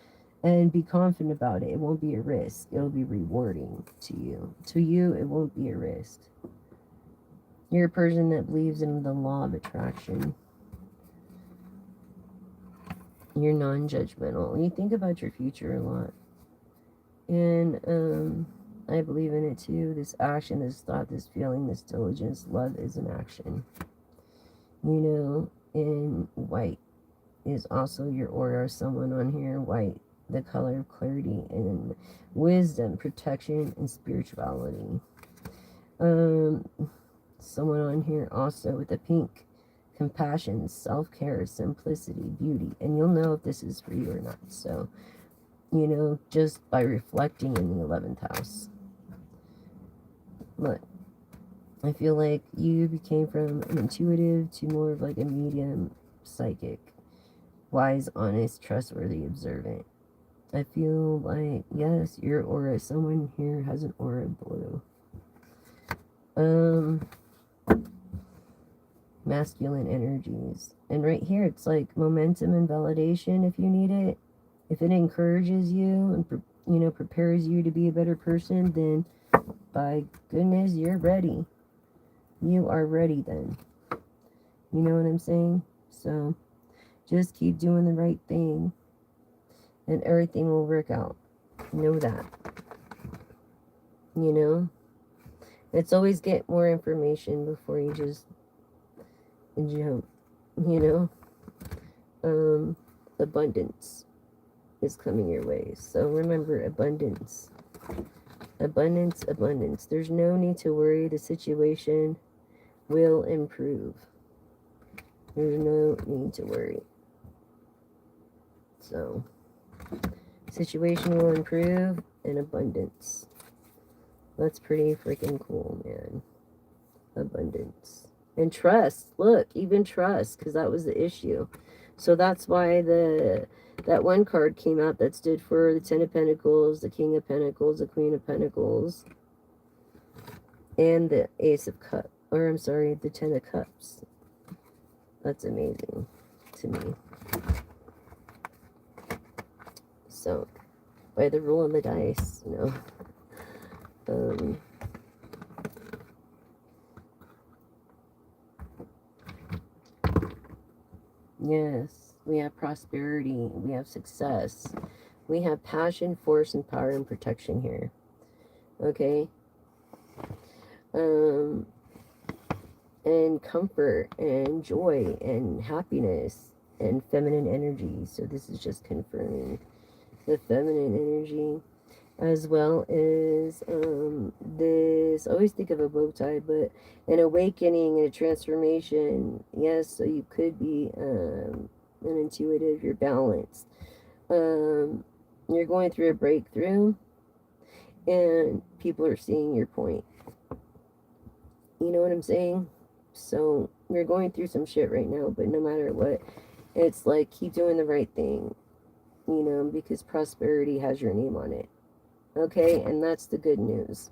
and be confident about it. It won't be a risk. It'll be rewarding to you. To you, it won't be a risk. You're a person that believes in the law of attraction. You're non-judgmental. You think about your future a lot. And I believe in it too. This action, this thought, this feeling, this diligence, love is an action. And white is also your aura. Someone on here, white, the color of clarity and wisdom, protection, and spirituality. Someone on here also with the pink, compassion, self-care, simplicity, beauty. And you'll know if this is for you or not. So, just by reflecting in the 11th house. Look, I feel like you became from an intuitive to more of like a medium psychic. Wise, honest, trustworthy, observant. I feel like, yes, your aura, someone here has an aura of blue. Masculine energies. And right here, it's like momentum and validation if you need it. If it encourages you and, prepares you to be a better person, then by goodness, you're ready. You are ready then. You know what I'm saying? So just keep doing the right thing and everything will work out. Know that. Let's always get more information before you just jump. Abundance is coming your way. So remember, abundance. Abundance, abundance. There's no need to worry. The situation will improve. There's no need to worry. So, situation will improve in abundance. That's pretty freaking cool, man. Abundance. And trust. Look, even trust, because that was the issue. So that's why that one card came out that stood for the 10 of Pentacles, the King of Pentacles, the Queen of Pentacles, and the Ace of Cups. Or, I'm sorry, the 10 of Cups. That's amazing to me. So, by the roll of the dice, yes, we have prosperity, we have success, we have passion, force, and power and protection here. Okay? And comfort and joy and happiness and feminine energy. So this is just confirming the feminine energy, as well as this, I always think of a bow tie, but an awakening and a transformation. Yes, so you could be an intuitive, you're balanced, you're going through a breakthrough and people are seeing your point. You know what I'm saying? So you're going through some shit right now, but no matter what, it's like keep doing the right thing, because prosperity has your name on it. Okay, and that's the good news.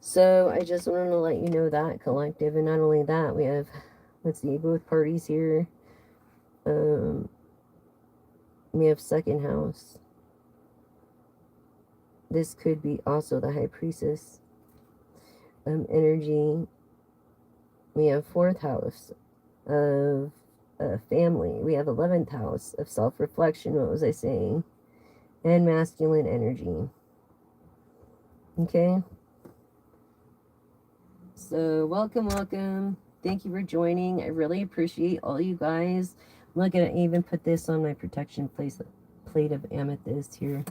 So I just wanted to let you know that, collective. And not only that, we have, let's see, both parties here. We have second house. This could be also the High Priestess energy. We have fourth house of family. We have 11th house of self-reflection. What was I saying? And masculine energy. Okay. So welcome. Thank you for joining. I really appreciate all you guys. I'm not gonna even put this on my protection plate of amethyst here.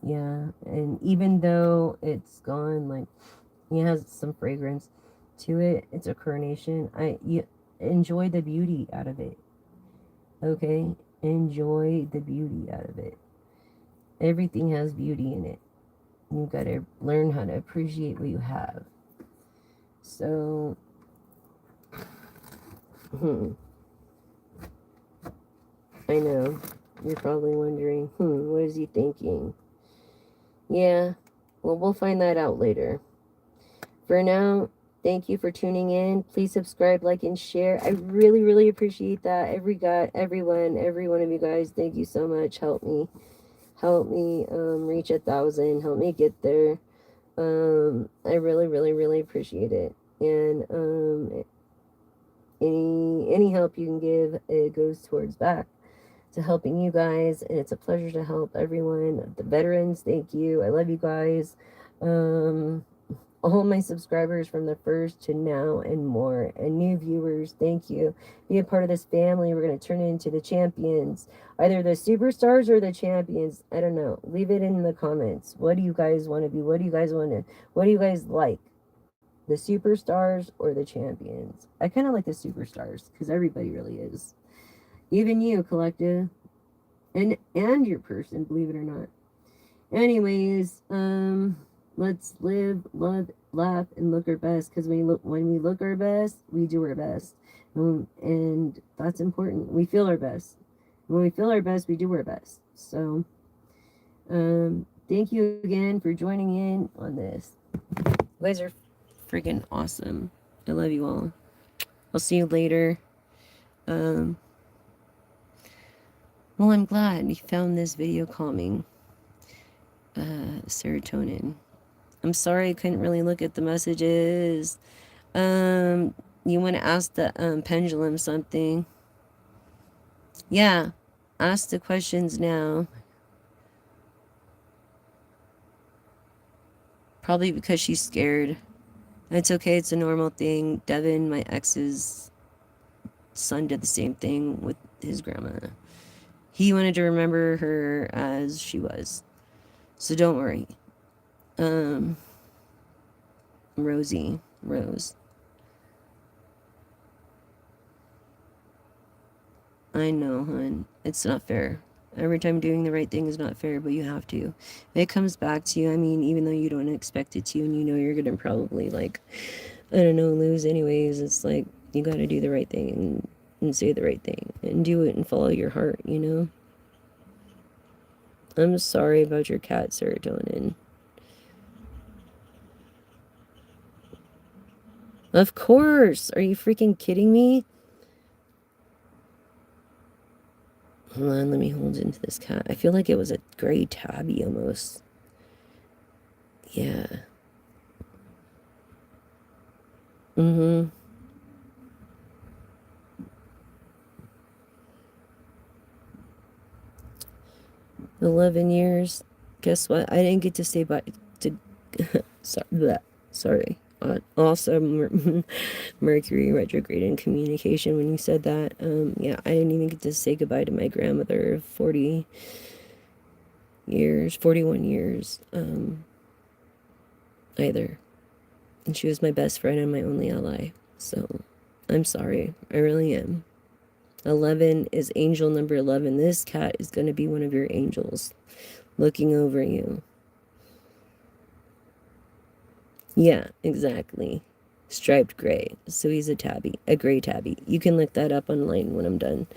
Yeah, and even though it's gone, like, it has some fragrance to it, it's a carnation. You enjoy the beauty out of it. Okay? Enjoy the beauty out of it. Everything has beauty in it. You gotta learn how to appreciate what you have. So, I know. You're probably wondering, what is he thinking? Yeah, well, we'll find that out later. For now, thank you for tuning in. Please subscribe, like, and share. I really, really appreciate that. Every one of you guys, thank you so much. Help me reach 1,000. Help me get there. I really, really, really appreciate it. And any help you can give, it goes towards back to helping you guys, and it's a pleasure to help everyone. The veterans, thank you. I love you guys. All my subscribers from the first to now and more, and new viewers, thank you. Be a part of this family. We're going to turn it into the champions, either the superstars or the champions. I don't know. Leave it in the comments. What do you guys want to be? What do you guys like? The superstars or the champions? I kind of like the superstars because everybody really is. Even you, collective, and your person, believe it or not. Anyways, let's live, love, laugh, and look our best. Because when we look our best, we do our best, and that's important. We feel our best. When we feel our best, we do our best. So, thank you again for joining in on this. You guys are freaking awesome. I love you all. I'll see you later. Well, I'm glad you found this video calming. Serotonin. I'm sorry I couldn't really look at the messages. You want to ask the pendulum something? Yeah, ask the questions now. Probably because she's scared. It's okay, it's a normal thing. Devin, my ex's son, did the same thing with his grandma. He wanted to remember her as she was. So don't worry. Rose. I know, hon. It's not fair. Every time doing the right thing is not fair, but you have to. It comes back to you. I mean, even though you don't expect it to, and you know you're gonna probably, like, I don't know, lose anyways. It's like, you gotta do the right thing and say the right thing and do it and follow your heart, you know? I'm sorry about your cat, Serotonin. Of course! Are you freaking kidding me? Hold on, let me hold into this cat. I feel like it was a gray tabby almost. Yeah. Mm-hmm. 11 years. Guess what? I didn't get to say bye to sorry. Also, Mercury retrograde in communication. When you said that, yeah, I didn't even get to say goodbye to my grandmother of 41 years, either. And she was my best friend and my only ally. So, I'm sorry. I really am. 11 is angel number 11. This cat is going to be one of your angels looking over you. Yeah, exactly. Striped gray. So he's a tabby, a gray tabby. You can look that up online when I'm done.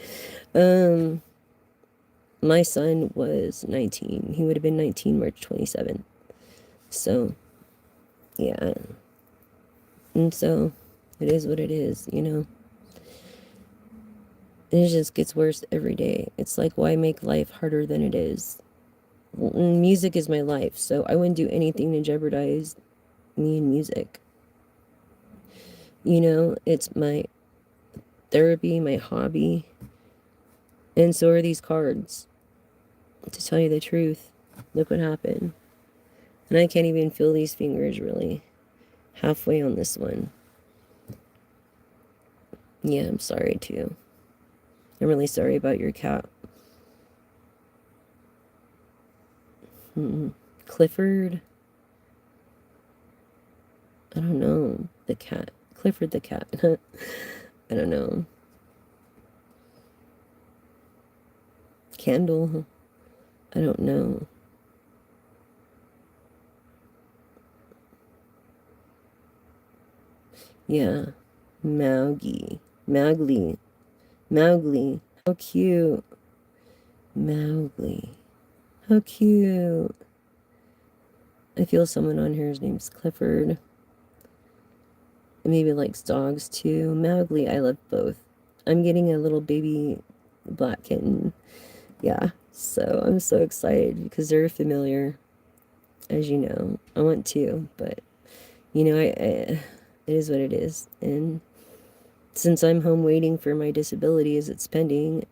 My son was 19. He would have been 19 March 27th. So, yeah. And so, it is what it is, you know? And it just gets worse every day. It's like, why make life harder than it is? Music is my life, so I wouldn't do anything to jeopardize me and music. You know, it's my therapy, my hobby, and so are these cards. To tell you the truth, look what happened. And I can't even feel these fingers really halfway on this one. Yeah, I'm sorry too. I'm really sorry about your cat. Clifford. I don't know. The cat. Clifford the cat. I don't know. Candle. I don't know. Yeah. Mowgli. Mowgli. Mowgli. How cute. Mowgli. How cute. I feel someone on here, his name's Clifford. Maybe likes dogs too. Mowgli, I love both. I'm getting a little baby black kitten. Yeah, so I'm so excited because they're familiar, as you know. I want to, but you know, it is what it is. And since I'm home waiting for my disability as it's pending,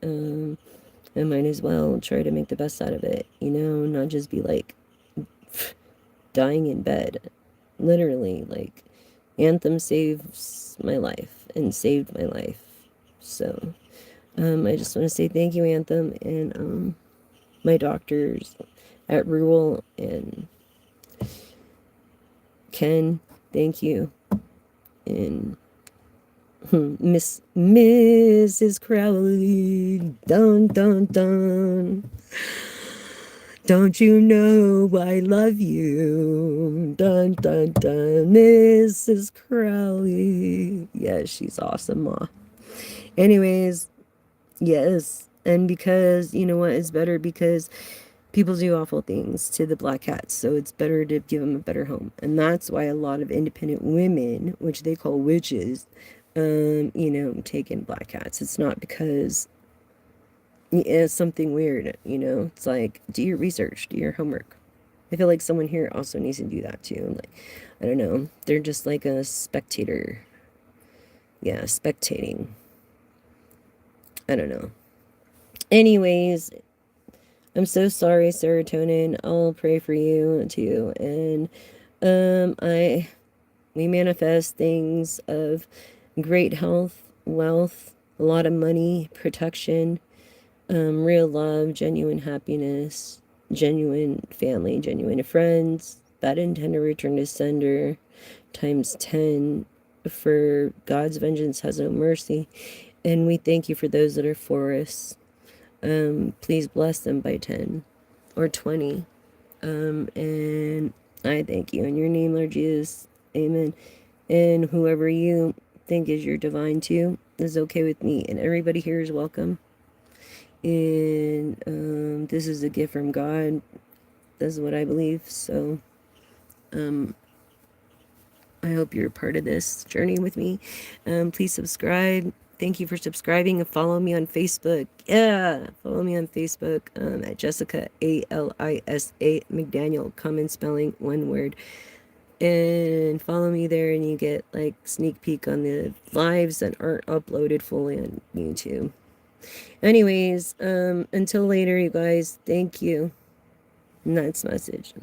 I might as well try to make the best out of it, you know, not just be like dying in bed. Literally, like, Anthem saves my life and saved my life. So, I just want to say thank you, Anthem, and my doctors at Rural and Ken, thank you. And Mrs. Crowley, dun dun dun. Don't you know I love you? Dun dun dun, Mrs. Crowley. Yeah, she's awesome, Ma. Anyways, yes, and because you know what is better because people do awful things to the black cats, so it's better to give them a better home, and that's why a lot of independent women, which they call witches, you know, take in black cats. It's not because it's something weird, you know. It's like, do your research, do your homework. I feel like someone here also needs to do that too. Like, I don't know, they're just like a spectator. Yeah, spectating. I don't know. Anyways, I'm so sorry, Serotonin. I'll pray for you too. And we manifest things of great health, wealth, a lot of money, protection, real love, genuine happiness, genuine family, genuine friends, that intend to return to sender, times 10, for God's vengeance has no mercy. And we thank you for those that are for us. Please bless them by 10 or 20. And I thank you in your name, Lord Jesus. Amen. And whoever you think is your divine too is okay with me. And everybody here is welcome. And this is a gift from God. That's what I believe. So I hope you're a part of this journey with me. Please subscribe. Thank you for subscribing and follow me on Facebook. Yeah, follow me on Facebook at Jessica Alisa McDaniel. Common spelling, one word. And follow me there, and you get like sneak peek on the lives that aren't uploaded fully on YouTube. Anyways, until later, you guys. Thank you. Night's message.